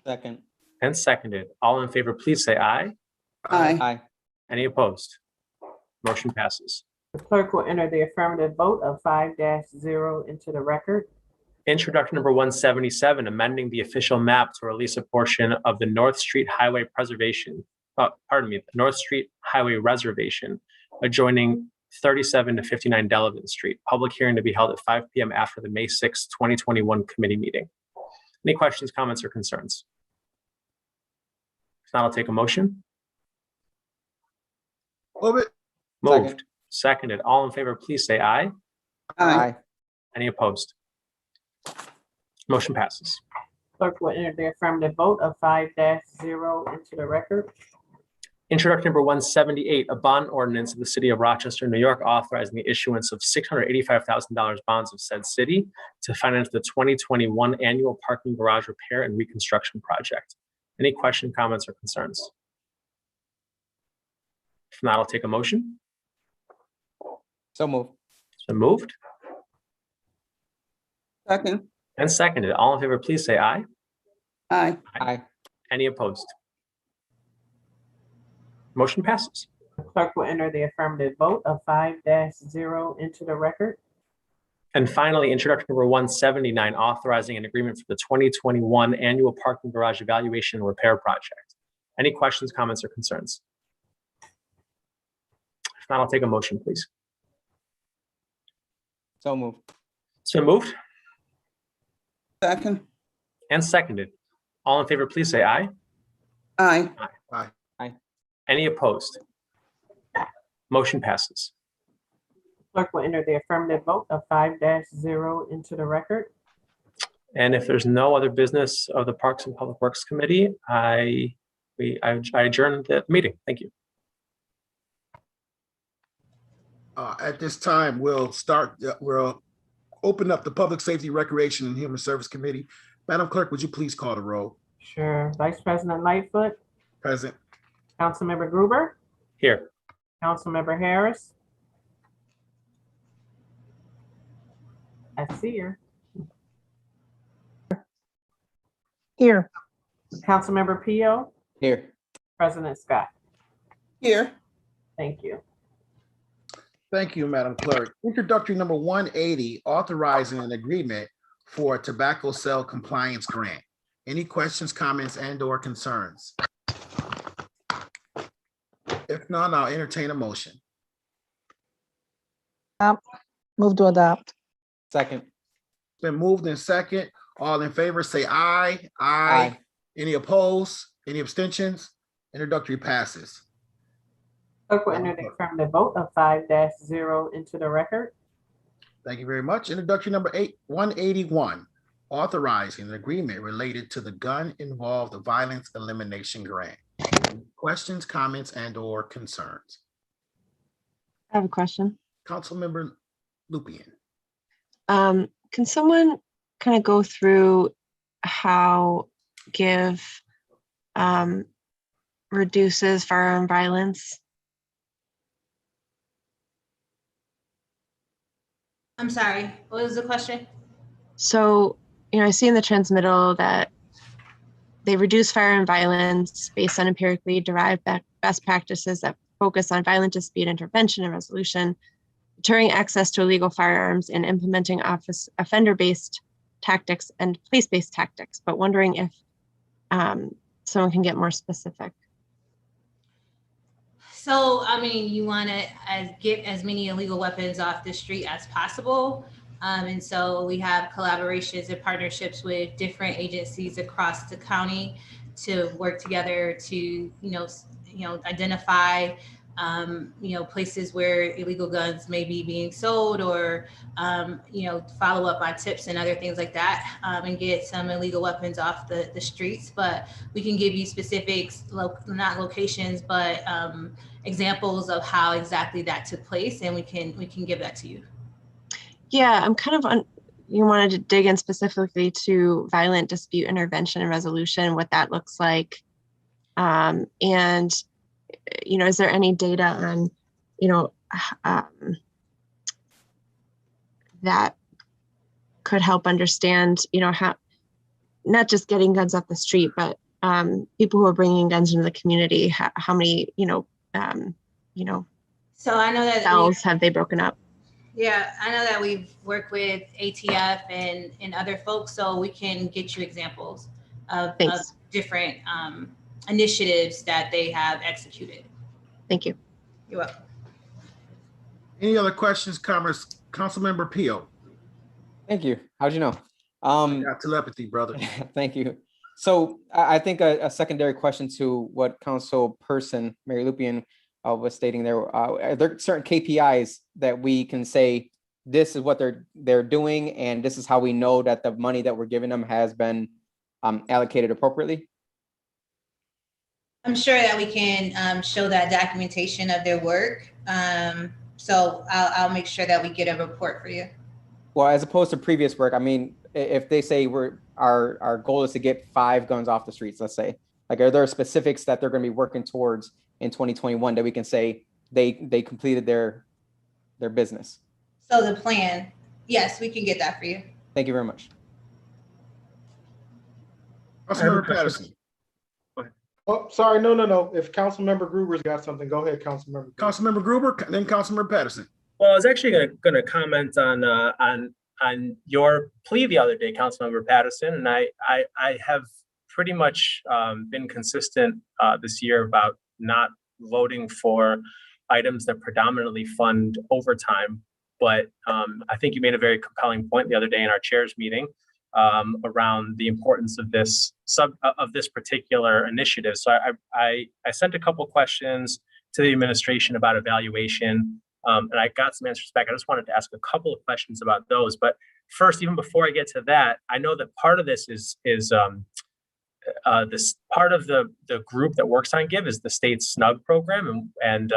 S12: Second.
S5: and seconded. All in favor, please say aye.
S1: Aye.
S12: Aye.
S5: Any opposed? Motion passes.
S2: The clerk will enter the affirmative vote of 5-0 into the record.
S5: Introduction number 177, amending the official map to release a portion of the North Street Highway North Street Highway Reservation adjoining 37 to 59 Delavan Street. Public hearing to be held at 5 p.m. after the May 6, 2021 committee meeting. Any questions, comments, or concerns? If not, I'll take a motion.
S11: Move it.
S5: Moved. Seconded. All in favor, please say aye.
S1: Aye.
S5: Any opposed? Motion passes.
S2: Clerk will enter the affirmative vote of 5-0 into the record.
S5: Introduction number 178, a bond ordinance of the city of Rochester, New York, authorizing the issuance of $685,000 bonds of said city to finance the 2021 annual parking garage repair and reconstruction project. Any question, comments, or concerns? If not, I'll take a motion.
S12: So move.
S5: So moved
S1: Second.
S5: and seconded. All in favor, please say aye.
S1: Aye.
S12: Aye.
S5: Any opposed? Motion passes.
S2: The clerk will enter the affirmative vote of 5-0 into the record.
S5: And finally, introduction number 179, authorizing an agreement for the 2021 annual parking garage evaluation and repair project. Any questions, comments, or concerns? If not, I'll take a motion, please.
S12: So move.
S5: So moved
S1: Second.
S5: and seconded. All in favor, please say aye.
S1: Aye.
S5: Any opposed? Motion passes.
S2: Clerk will enter the affirmative vote of 5-0 into the record.
S5: And if there's no other business of the Parks and Public Works Committee, I adjourn the meeting. Thank you.
S11: At this time, we'll open up the Public Safety, Recreation, and Human Service Committee. Madam Clerk, would you please call the roll?
S2: Sure. Vice President Lightfoot,
S11: Present.
S2: Councilmember Gruber,
S5: Here.
S2: Councilmember Harris. I see her.
S4: Here.
S2: Councilmember Pio,
S12: Here.
S2: President Scott.
S1: Here.
S2: Thank you.
S11: Thank you, Madam Clerk. Introductory number 180, authorizing an agreement for a tobacco sale compliance grant. Any questions, comments, and/or concerns? If not, I'll entertain a motion.
S4: Move to adopt.
S12: Second.
S11: It's been moved in second. All in favor, say aye.
S12: Aye.
S11: Any opposed? Any abstentions? Introductory passes.
S2: Clerk will enter the affirmative vote of 5-0 into the record.
S11: Thank you very much. Introductory number 181, authorizing an agreement related to the Gun Involved Violence Elimination Grant. Questions, comments, and/or concerns?
S10: I have a question.
S11: Councilmember Lupian.
S10: Can someone kind of go through how GIVE reduces firearm violence?
S8: I'm sorry, what was the question?
S10: So, I see in the transmittal that they reduce firearm violence based on empirically derived best practices that focus on violent dispute intervention and resolution, deterring access to illegal firearms, and implementing offender-based tactics and place-based tactics, but wondering if someone can get more specific.
S8: So, I mean, you want to get as many illegal weapons off the street as possible. And so we have collaborations and partnerships with different agencies across the county to work together to, identify, places where illegal guns may be being sold, or, follow up on tips and other things like that, and get some illegal weapons off the streets. But we can give you specifics, not locations, but examples of how exactly that took place, and we can give that to you.
S10: Yeah, I'm kind of on, you wanted to dig in specifically to violent dispute intervention and resolution, what that looks like. And, is there any data on, that could help understand, how, not just getting guns off the street, but people who are bringing guns into the community, how many,
S8: So I know that
S10: cells have they broken up?
S8: Yeah, I know that we've worked with ATF and other folks, so we can get you examples of different initiatives that they have executed.
S10: Thank you.
S8: You're welcome.
S11: Any other questions, comments? Councilmember Peel.
S12: Thank you. How'd you know?
S11: Got telepathy, brother.
S12: Thank you. So I think a secondary question to what Councilperson Mary Lupian was stating there, are there certain KPIs that we can say this is what they're doing, and this is how we know that the money that we're giving them has been allocated appropriately?
S8: I'm sure that we can show that documentation of their work. So I'll make sure that we get a report for you.
S12: Well, as opposed to previous work, I mean, if they say our goal is to get 5 guns off the streets, let's say, like, are there specifics that they're going to be working towards in 2021 that we can say they completed their business?
S8: So the plan, yes, we can get that for you.
S12: Thank you very much.
S11: Councilmember Patterson.
S7: Oh, sorry, no. If Councilmember Gruber's got something, go ahead, Councilmember.
S11: Councilmember Gruber, then Councilmember Patterson.
S5: Well, I was actually going to comment on your plea the other day, Councilmember Patterson, and I have pretty much been consistent this year about not voting for items that predominantly fund overtime. But I think you made a very compelling point the other day in our chairs meeting around the importance of this particular initiative. So I sent a couple questions to the administration about evaluation, and I got some answers back. I just wanted to ask a couple of questions about those. But first, even before I get to that, I know that part of this is this part of the group that works on GIVE is the state SNUG program, and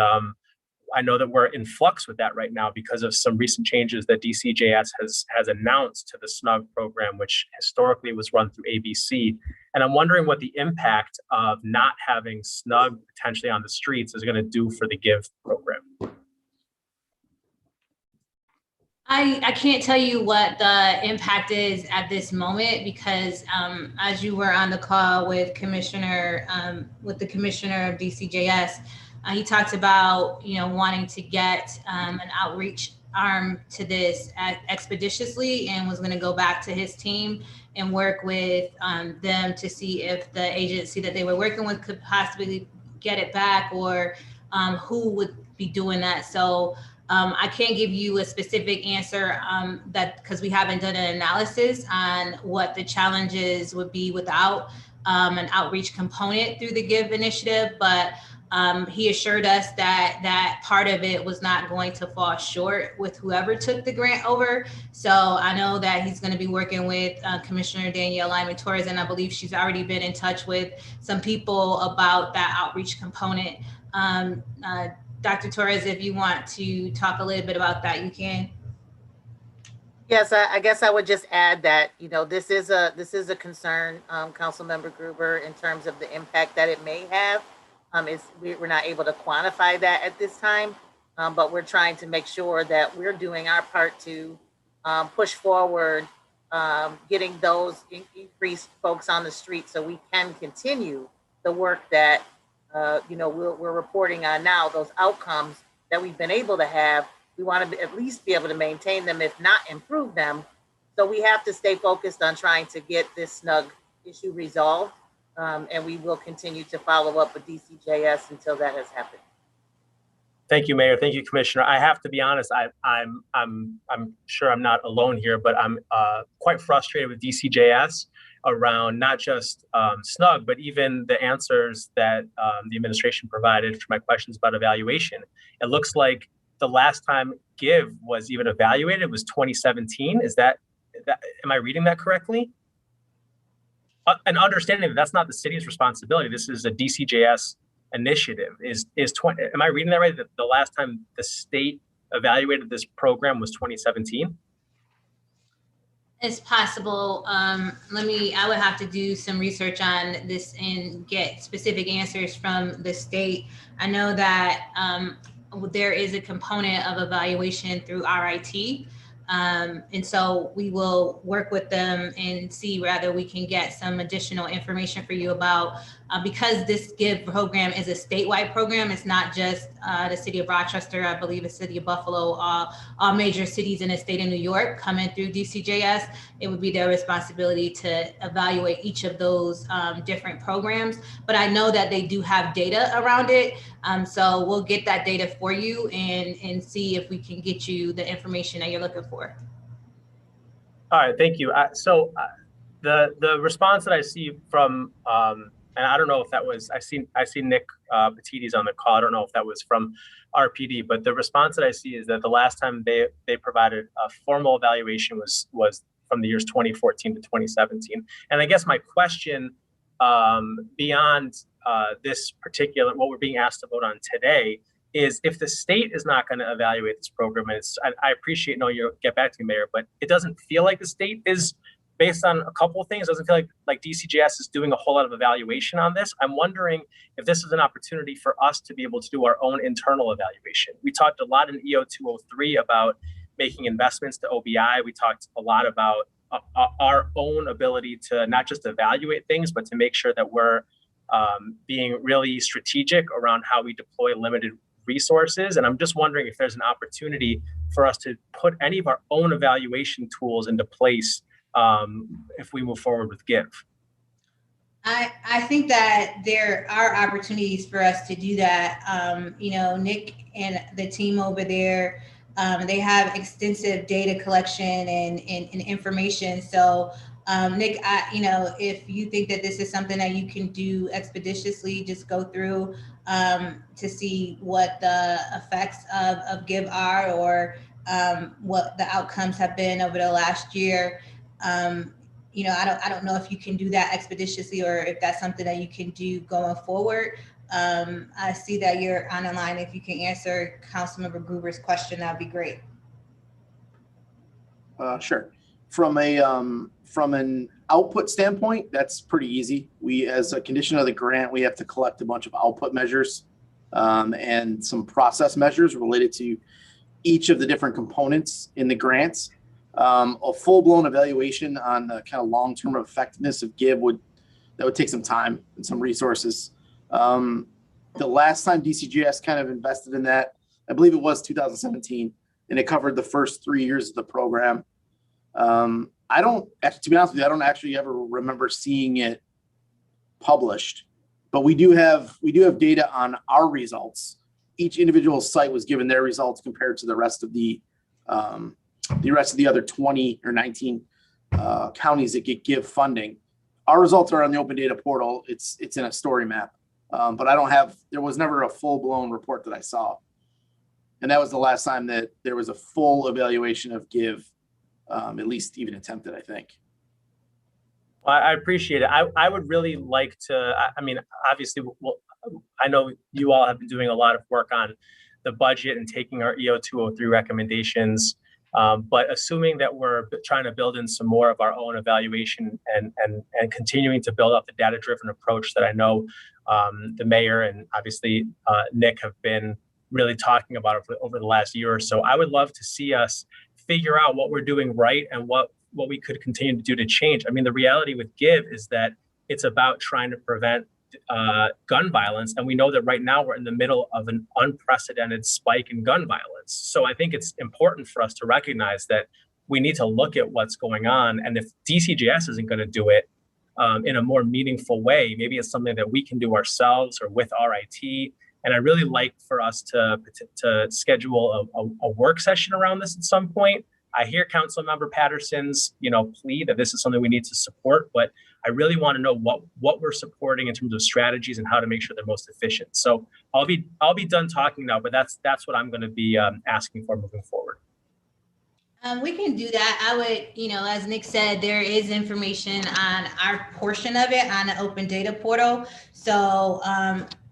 S5: I know that we're in flux with that right now because of some recent changes that DCJS has announced to the SNUG program, which historically was run through ABC. And I'm wondering what the impact of not having SNUG potentially on the streets is going to do for the GIVE program.
S8: I can't tell you what the impact is at this moment because as you were on the call with the commissioner of DCJS, he talked about wanting to get an outreach arm to this expeditiously, and was going to go back to his team and work with them to see if the agency that they were working with could possibly get it back, or who would be doing that. So I can't give you a specific answer that because we haven't done an analysis on what the challenges would be without an outreach component through the GIVE initiative, but he assured us that part of it was not going to fall short with whoever took the grant over. So I know that he's going to be working with Commissioner Danielle Lyman Torres, and I believe she's already been in touch with some people about that outreach component. Dr. Torres, if you want to talk a little bit about that, you can.
S15: Yes, I guess I would just add that, this is a concern, Councilmember Gruber, in terms of the impact that it may have. We're not able to quantify that at this time, but we're trying to make sure that we're doing our part to push forward, getting those increased folks on the street so we can continue the work that we're reporting on now, those outcomes that we've been able to have. We want to at least be able to maintain them, if not improve them. So we have to stay focused on trying to get this SNUG issue resolved. And we will continue to follow up with DCJS until that has happened.
S5: Thank you, Mayor. Thank you, Commissioner. I have to be honest. I'm sure I'm not alone here, but I'm quite frustrated with DCJS around not just SNUG, but even the answers that the administration provided for my questions about evaluation. It looks like the last time GIVE was even evaluated was 2017. Am I reading that correctly? And understanding that that's not the city's responsibility. This is a DCJS initiative. Am I reading that right? That the last time the state evaluated this program was 2017?
S8: It's possible. I would have to do some research on this and get specific answers from the state. I know that there is a component of evaluation through RIT. And so we will work with them and see whether we can get some additional information for you about, because this GIVE program is a statewide program. It's not just the city of Rochester, I believe the city of Buffalo, all major cities in the state of New York coming through DCJS. It would be their responsibility to evaluate each of those different programs. But I know that they do have data around it. So we'll get that data for you and see if we can get you the information that you're looking for.
S5: All right, thank you. So the response that I see from, and I don't know if that was, I see Nick Petites on the call. I don't know if that was from RPD, but the response that I see is that the last time they provided a formal evaluation was from the years 2014 to 2017. And I guess my question beyond this particular, what we're being asked to vote on today, is if the state is not going to evaluate this program, and I appreciate, no, you'll get back to me, Mayor, but it doesn't feel like the state is, based on a couple of things, doesn't feel like DCJS is doing a whole lot of evaluation on this. I'm wondering if this is an opportunity for us to be able to do our own internal evaluation. We talked a lot in EO 203 about making investments to OBI. We talked a lot about our own ability to not just evaluate things, but to make sure that we're being really strategic around how we deploy limited resources. And I'm just wondering if there's an opportunity for us to put any of our own evaluation tools into place if we move forward with GIVE.
S8: I think that there are opportunities for us to do that. Nick and the team over there, they have extensive data collection and information. So Nick, if you think that this is something that you can do expeditiously, just go through to see what the effects of GIVE are, or what the outcomes have been over the last year. I don't know if you can do that expeditiously or if that's something that you can do going forward. I see that you're on the line. If you can answer Councilmember Gruber's question, that'd be great.
S16: Sure. From an output standpoint, that's pretty easy. We, as a condition of the grant, we have to collect a bunch of output measures and some process measures related to each of the different components in the grants. A full-blown evaluation on the kind of long-term effectiveness of GIVE would take some time and some resources. The last time DCJS kind of invested in that, I believe it was 2017, and it covered the first 3 years of the program. I don't, to be honest with you, I don't actually ever remember seeing it published, but we do have data on our results. Each individual site was given their results compared to the rest of the other 20 or 19 counties that get GIVE funding. Our results are on the open data portal. It's in a story map, but there was never a full-blown report that I saw. And that was the last time that there was a full evaluation of GIVE, at least even attempted, I think.
S5: Well, I appreciate it. I would really like to, obviously, I know you all have been doing a lot of work on the budget and taking our EO 203 recommendations. But assuming that we're trying to build in some more of our own evaluation and continuing to build up the data-driven approach that I know the mayor and obviously Nick have been really talking about over the last year or so, I would love to see us figure out what we're doing right and what we could continue to do to change. I mean, the reality with GIVE is that it's about trying to prevent gun violence. And we know that right now we're in the middle of an unprecedented spike in gun violence. So I think it's important for us to recognize that we need to look at what's going on. And if DCJS isn't going to do it in a more meaningful way, maybe it's something that we can do ourselves or with RIT And I really like for us to schedule a work session around this at some point. I hear Councilmember Patterson's, plea that this is something we need to support, but I really want to know what we're supporting in terms of strategies and how to make sure they're most efficient. So I'll be done talking now, but that's what I'm going to be asking for moving forward.
S8: We can do that. I would, as Nick said, there is information on our portion of it on the open data portal. So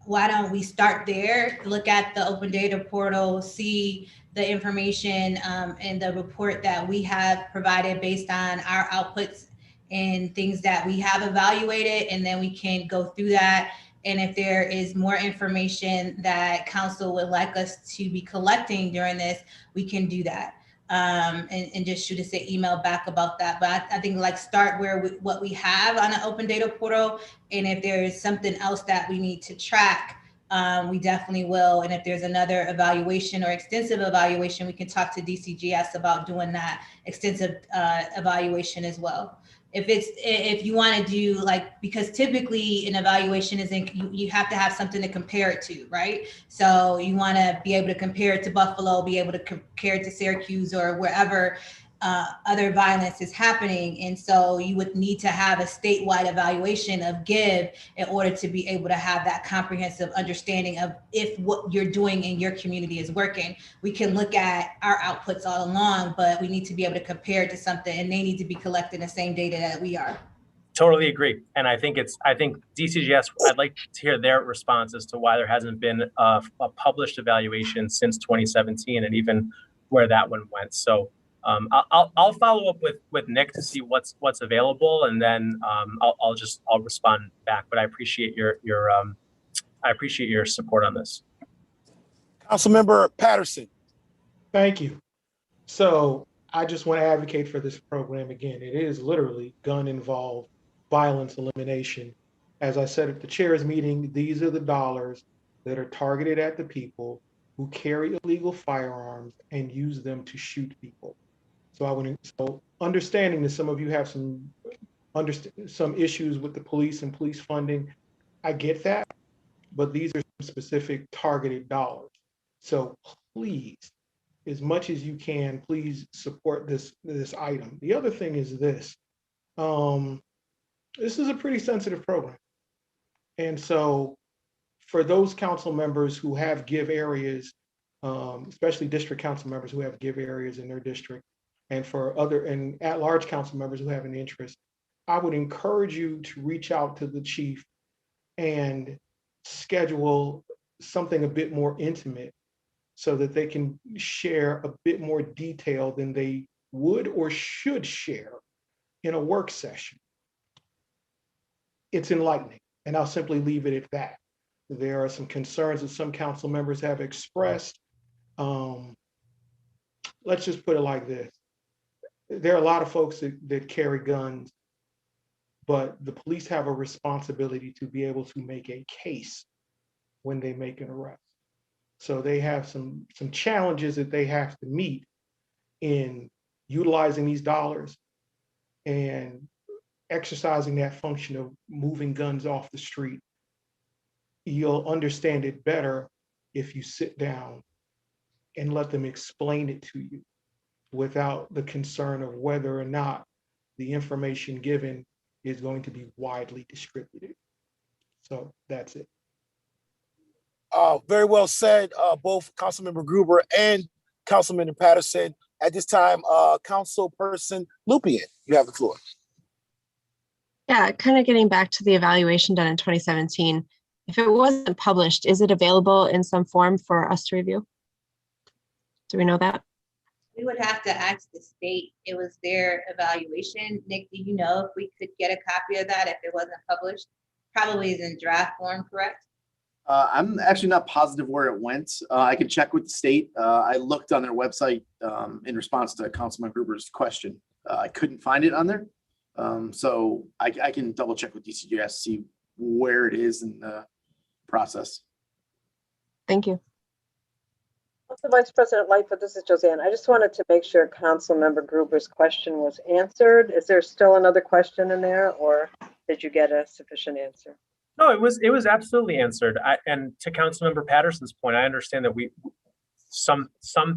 S8: why don't we start there, look at the open data portal, see the information and the report that we have provided based on our outputs and things that we have evaluated, and then we can go through that. And if there is more information that council would like us to be collecting during this, we can do that. And just shoot us an email back about that. But I think start what we have on the open data portal. And if there is something else that we need to track, we definitely will. And if there's another evaluation or extensive evaluation, we can talk to DCGS about doing that extensive evaluation as well. If you want to do because typically an evaluation you have to have something to compare it to, right? So you want to be able to compare it to Buffalo, be able to compare it to Syracuse or wherever other violence is happening. And so you would need to have a statewide evaluation of GIVE in order to be able to have that comprehensive understanding of if what you're doing in your community is working. We can look at our outputs all along, but we need to be able to compare it to something, and they need to be collecting the same data that we are.
S5: Totally agree. And I think DCGS, I'd like to hear their response as to why there hasn't been a published evaluation since 2017 and even where that one went. So I'll follow up with Nick to see what's available, and then I'll respond back. But I appreciate your support on this.
S11: Councilmember Patterson.
S7: Thank you. So I just want to advocate for this program again. It is literally gun-involved violence elimination. As I said at the chair's meeting, these are the dollars that are targeted at the people who carry illegal firearms and use them to shoot people. So understanding that some of you have some issues with the police and police funding, I get that, but these are some specific targeted dollars. So please, as much as you can, please support this item. The other thing is this. This is a pretty sensitive program. And so for those council members who have GIVE areas, especially district council members who have GIVE areas in their district, and for other and at-large council members who have an interest, I would encourage you to reach out to the chief and schedule something a bit more intimate so that they can share a bit more detail than they would or should share in a work session. It's enlightening, and I'll simply leave it at that. There are some concerns that some council members have expressed. Let's just put it like this. There are a lot of folks that carry guns, but the police have a responsibility to be able to make a case when they make an arrest. So they have some challenges that they have to meet in utilizing these dollars and exercising that function of moving guns off the street. You'll understand it better if you sit down and let them explain it to you without the concern of whether or not the information given is going to be widely distributed. So that's it.
S11: Very well said, both Councilmember Gruber and Councilmember Patterson. At this time, Councilperson Lupien, you have the floor.
S10: Yeah, kind of getting back to the evaluation done in 2017. If it wasn't published, is it available in some form for us to review? Do we know that?
S8: We would have to ask the state. It was their evaluation. Nick, do you know if we could get a copy of that if it wasn't published? Probably is in draft form, correct?
S16: I'm actually not positive where it went. I can check with the state. I looked on their website in response to Councilman Gruber's question. I couldn't find it on there. So I can double check with DCGS, see where it is in the process.
S10: Thank you.
S17: Vice President Lightfoot, this is Josanne. I just wanted to make sure Councilmember Gruber's question was answered. Is there still another question in there, or did you get a sufficient answer?
S5: No, it was absolutely answered. And to Councilmember Patterson's point, I understand that some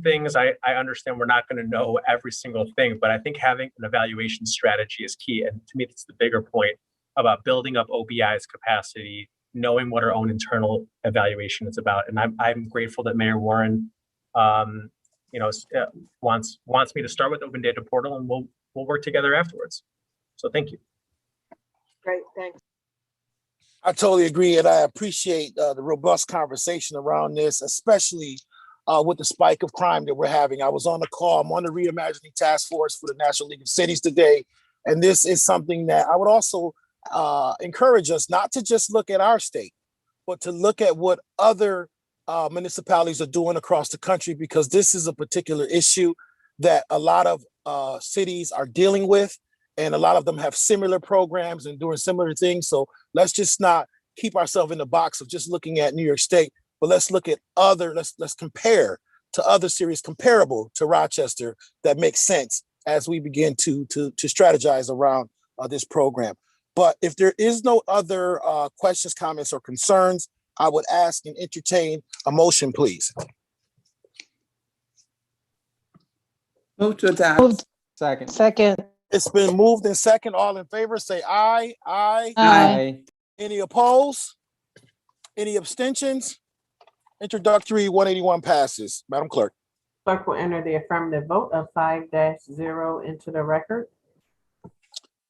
S5: things I understand we're not going to know every single thing, but I think having an evaluation strategy is key. And to me, that's the bigger point about building up OBI's capacity, knowing what our own internal evaluation is about. And I'm grateful that Mayor Warren, wants me to start with Open Data Portal, and we'll work together afterwards. So thank you.
S17: Great, thanks.
S11: I totally agree, and I appreciate the robust conversation around this, especially with the spike of crime that we're having. I was on the call. I'm on the Reimagining Task Force for the National League of Cities today, and this is something that I would also encourage us not to just look at our state, but to look at what other municipalities are doing across the country, because this is a particular issue that a lot of cities are dealing with. And a lot of them have similar programs and doing similar things. So let's just not keep ourselves in the box of just looking at New York State, but let's look at let's compare to other cities comparable to Rochester that makes sense as we begin to strategize around this program. But if there is no other questions, comments, or concerns, I would ask and entertain a motion, please.
S1: Move to adopt.
S4: Moved.
S12: Second.
S4: Second.
S11: It's been moved in second. All in favor, say aye. Aye.
S4: Aye.
S11: Any opposed? Any abstentions? Introductory 181 passes. Madam Clerk.
S2: Clerk will enter the affirmative vote of 5-0 into the record.
S11: All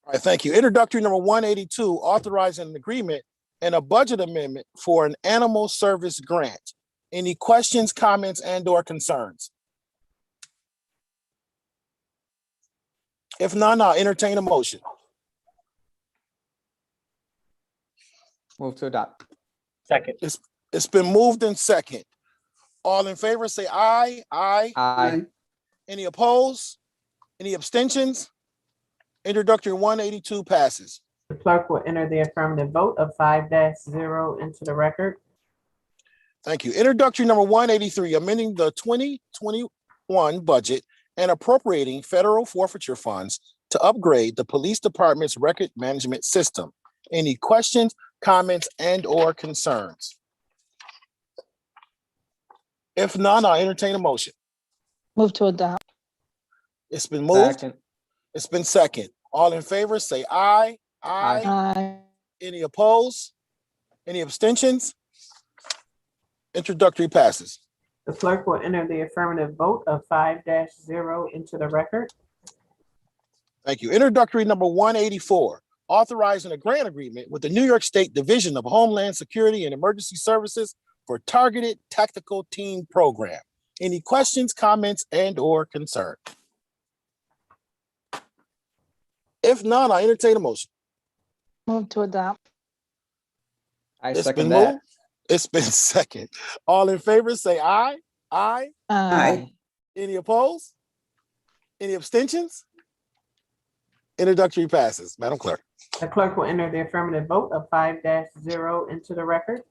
S11: right, thank you. Introductory number 182, authorizing an agreement and a budget amendment for an animal service grant. Any questions, comments, and/or concerns? If none, I'll entertain a motion.
S12: Move to adopt.
S5: Second.
S11: It's been moved in second. All in favor, say aye. Aye.
S12: Aye.
S11: Any opposed? Any abstentions? Introductory 182 passes.
S2: The clerk will enter the affirmative vote of 5-0 into the record.
S11: Thank you. Introductory number 183, amending the 2021 budget and appropriating federal forfeiture funds to upgrade the police department's record management system. Any questions, comments, and/or concerns? If none, I'll entertain a motion.
S4: Move to adopt.
S11: It's been moved.
S12: Second.
S11: It's been second. All in favor, say aye. Aye.
S4: Aye.
S11: Any opposed? Any abstentions? Introductory passes.
S2: The clerk will enter the affirmative vote of 5-0 into the record.
S11: Thank you. Introductory number 184, authorizing a grant agreement with the New York State Division of Homeland Security and Emergency Services for Targeted Tactical Team Program. Any questions, comments, and/or concern? If none, I entertain a motion.
S4: Move to adopt.
S12: I
S11: It's
S12: second
S11: been
S12: that.
S11: moved. It's been second. All in favor, say aye. Aye.
S4: Aye.
S11: Any opposed? Any abstentions? Introductory passes. Madam Clerk.
S2: The clerk will enter the affirmative vote of 5-0 into the record.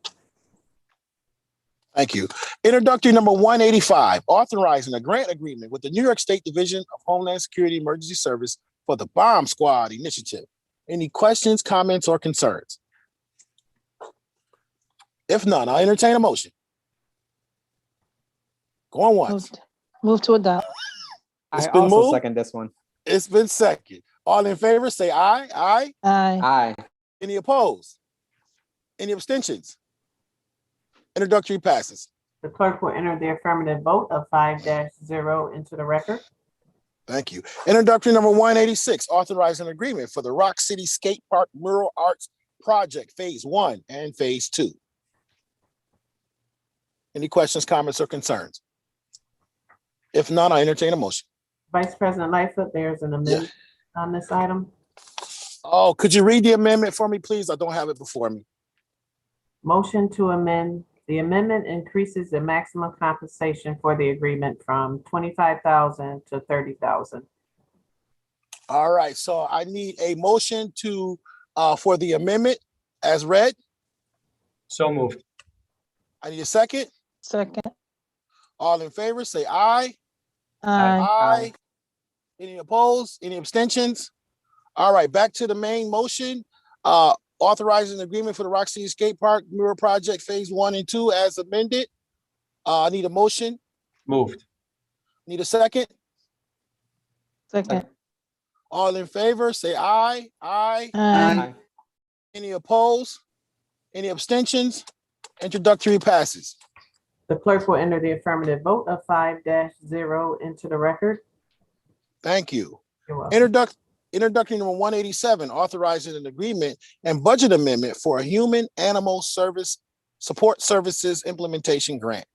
S11: Thank you. Introductory number 185, authorizing a grant agreement with the New York State Division of Homeland Security Emergency Service for the Bomb Squad Initiative. Any questions, comments, or concerns? If none, I'll entertain a motion. Going once.
S4: Move to adopt.
S11: It's
S12: I
S11: been
S12: also
S11: moved.
S12: second this one.
S11: It's been second. All in favor, say aye. Aye.
S4: Aye.
S12: Aye.
S11: Any opposed? Any abstentions? Introductory passes.
S2: The clerk will enter the affirmative vote of 5-0 into the record.
S11: Thank you. Introductory number 186, authorizing an agreement for the Rock City Skate Park Mural Arts Project Phase 1 and Phase 2. Any questions, comments, or concerns? If none, I entertain a motion.
S2: Vice President Lightfoot, there's an amendment on this item.
S11: Oh, could you read the amendment for me, please? I don't have it before me.
S2: Motion to amend. The amendment increases the maximum compensation for the agreement from $25,000 to $30,000.
S11: All right, so I need a motion to for the amendment as read.
S5: So moved.
S11: I need a second.
S4: Second.
S11: All in favor, say aye.
S4: Aye.
S11: Aye. Any opposed? Any abstentions? All right, back to the main motion. authorizing agreement for the Rock City Skate Park Mural Project Phase 1 and 2 as amended. I need a motion.
S5: Moved.
S11: Need a second?
S4: Second.
S11: All in favor, say aye. Aye.
S4: Aye.
S11: Any opposed? Any abstentions? Introductory passes.
S2: The clerk will enter the affirmative vote of 5-0 into the record.
S11: Thank you.
S2: You're welcome.
S11: Introductory number 187, authorizing an agreement and budget amendment for a human animal service support services implementation grant.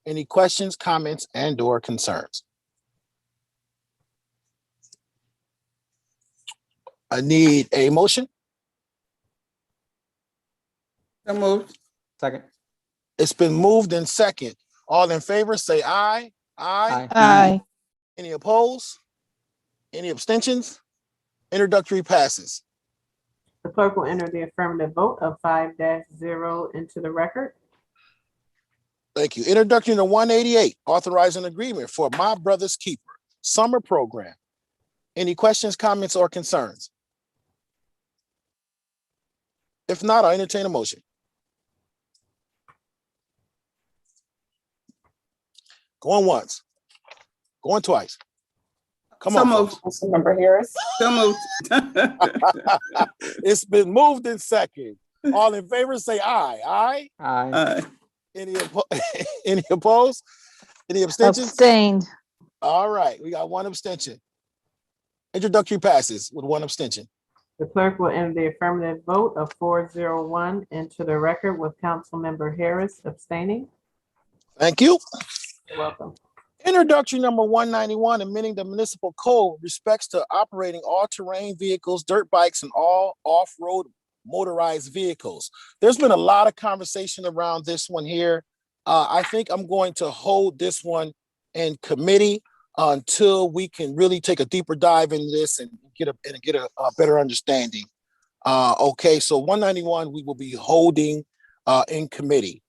S11: Any questions, comments, and/or concerns? I need a motion.
S1: So moved.
S12: Second.
S11: It's been moved in second. All in favor, say aye. Aye.
S4: Aye.
S11: Any opposed? Any abstentions? Introductory passes.
S2: The clerk will enter the affirmative vote of 5-0 into the record.
S11: Thank you. Introduction to 188, authorizing agreement for My Brother's Keeper summer program. Any questions, comments, or concerns? If not, I'll entertain a motion. Going once, going twice. Come
S1: So
S11: on,
S1: moved.
S11: folks.
S17: Councilmember Harris.
S1: So moved.
S11: It's been moved in second. All in favor, say aye. Aye.
S12: Aye.
S11: Any any opposed? Any abstentions?
S4: Abstained.
S11: All right, we got one abstention. Introductory passes with one abstention.
S2: The clerk will enter the affirmative vote of 401 into the record with Councilmember Harris abstaining.
S11: Thank you.
S2: You're welcome.
S11: Introductory number 191, amending the municipal code respects to operating all-terrain vehicles, dirt bikes, and all off-road motorized vehicles. There's been a lot of conversation around this one here. I think I'm going to hold this one in committee until we can really take a deeper dive into this and get a better understanding. Okay, so 191 we will be holding in committee.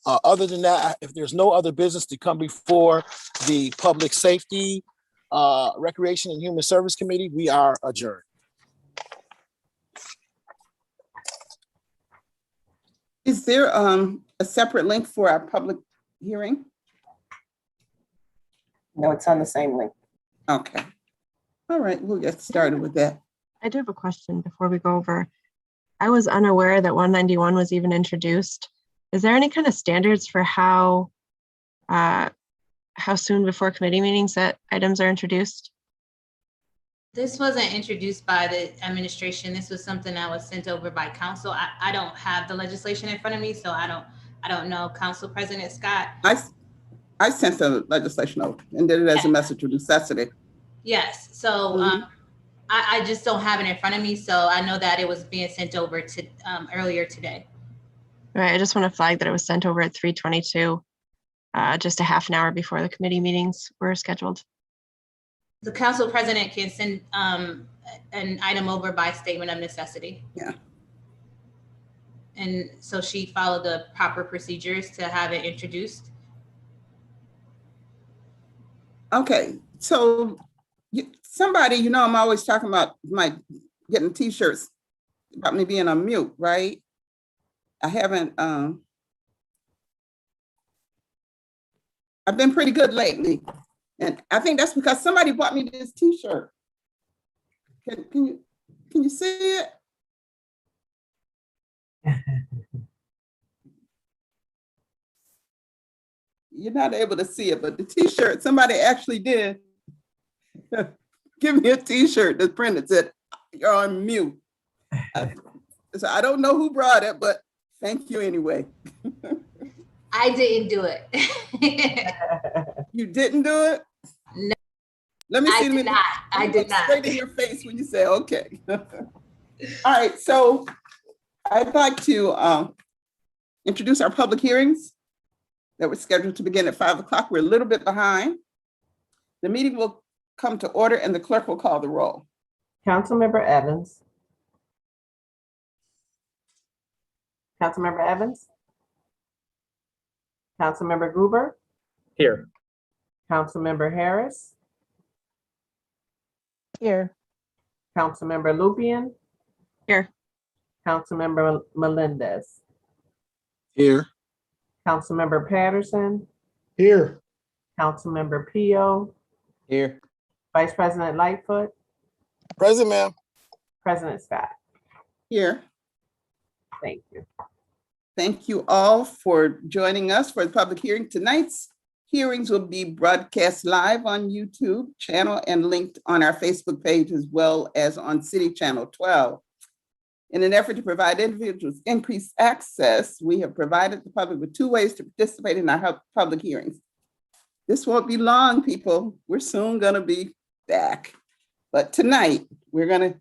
S11: Other than that, if there's no other business to come before the Public Safety, Recreation and Human Service Committee, we are adjourned.
S1: Is there a separate link for our public hearing?
S17: No, it's on the same link.
S1: Okay. All right, we'll get started with that.
S10: I do have a question before we go over. I was unaware that 191 was even introduced. Is there any kind of standards for how soon before committee meetings that items are introduced?
S8: This wasn't introduced by the administration. This was something that was sent over by council. I don't have the legislation in front of me, so I don't know. Council President Scott.
S1: I sent the legislation over and did it as a message of necessity.
S8: Yes, so I just don't have it in front of me, so I know that it was being sent over to earlier today.
S10: Right, I just want to flag that it was sent over at 3:22, just a half an hour before the committee meetings were scheduled.
S8: The council president can send an item over by statement of necessity.
S1: Yeah.
S8: And so she followed the proper procedures to have it introduced.
S1: Okay, so somebody, I'm always talking about getting t-shirts about me being on mute, right? I haven't, I've been pretty good lately. And I think that's because somebody bought me this t-shirt. Can you see it? You're not able to see it, but the t-shirt, somebody actually did give me a t-shirt that printed said, "You're on mute." So I don't know who brought it, but thank you anyway.
S8: I didn't do it.
S1: You didn't do it?
S8: No.
S1: Let me see.
S8: I did not. I did not.
S1: Straight in your face when you say, okay. All right, so I'd like to introduce our public hearings that were scheduled to begin at 5 o'clock. We're a little bit behind. The meeting will come to order and the clerk will call the roll.
S2: Councilmember Evans. Councilmember Evans. Councilmember Gruber.
S5: Here.
S2: Councilmember Harris.
S4: Here.
S2: Councilmember Lupian.
S10: Here.
S2: Councilmember Melendez,
S11: Here.
S2: Councilmember Patterson,
S7: Here.
S2: Councilmember Pio,
S12: Here.
S2: Vice President Lightfoot,
S11: Present, ma'am.
S2: President Scott.
S1: Here.
S2: Thank you.
S1: Thank you all for joining us for the public hearing. Tonight's hearings will be broadcast live on YouTube channel and linked on our Facebook page as well as on City Channel 12. In an effort to provide individuals increased access, we have provided the public with 2 ways to participate in our public hearings. This won't be long, people. We're soon going to be back. But tonight, we're going to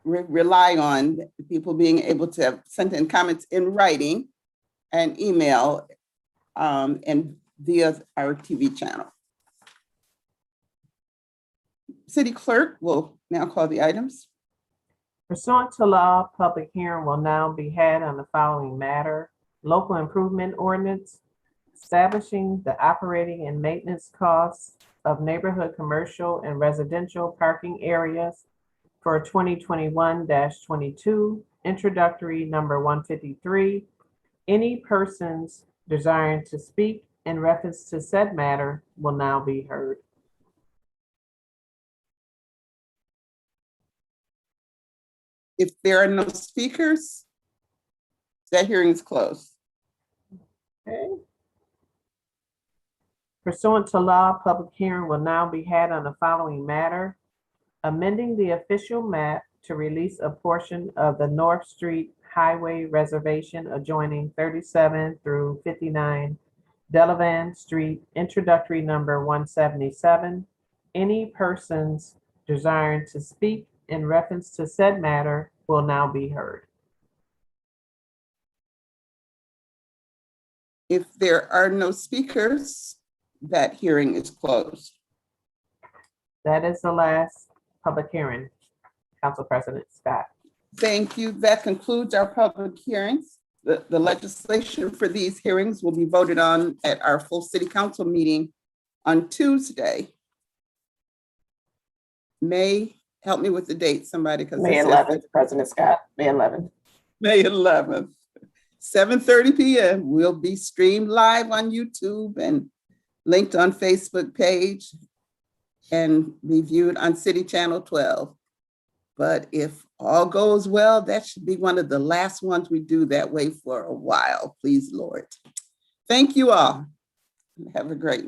S1: rely on people being able to send in comments in writing and email and via our TV channel. City Clerk will now call the items.
S2: Pursuant to law, public hearing will now be had on the following matter: local improvement ordinance, establishing the operating and maintenance costs of neighborhood commercial and residential parking areas for 2021-22, introductory number 153. Any persons desiring to speak in reference to said matter will now be heard.
S1: If there are no speakers, that hearing is closed.
S2: Okay. Pursuant to law, public hearing will now be had on the following matter: amending the official map to release a portion of the North Street Highway Reservation adjoining 37 through 59 Delavan Street, introductory number 177. Any persons desiring to speak in reference to said matter will now be heard.
S1: If there are no speakers, that hearing is closed.
S2: That is the last public hearing, Council President Scott.
S1: Thank you. That concludes our public hearings. The legislation for these hearings will be voted on at our full city council meeting on Tuesday. May, help me with the date, somebody.
S2: May 11th, President Scott, May 11th.
S1: May 11th, 7:30 p.m. We'll be streamed live on YouTube and linked on Facebook page and be viewed on City Channel 12. But if all goes well, that should be one of the last ones we do that way for a while, please, Lord. Thank you all. Have a great night.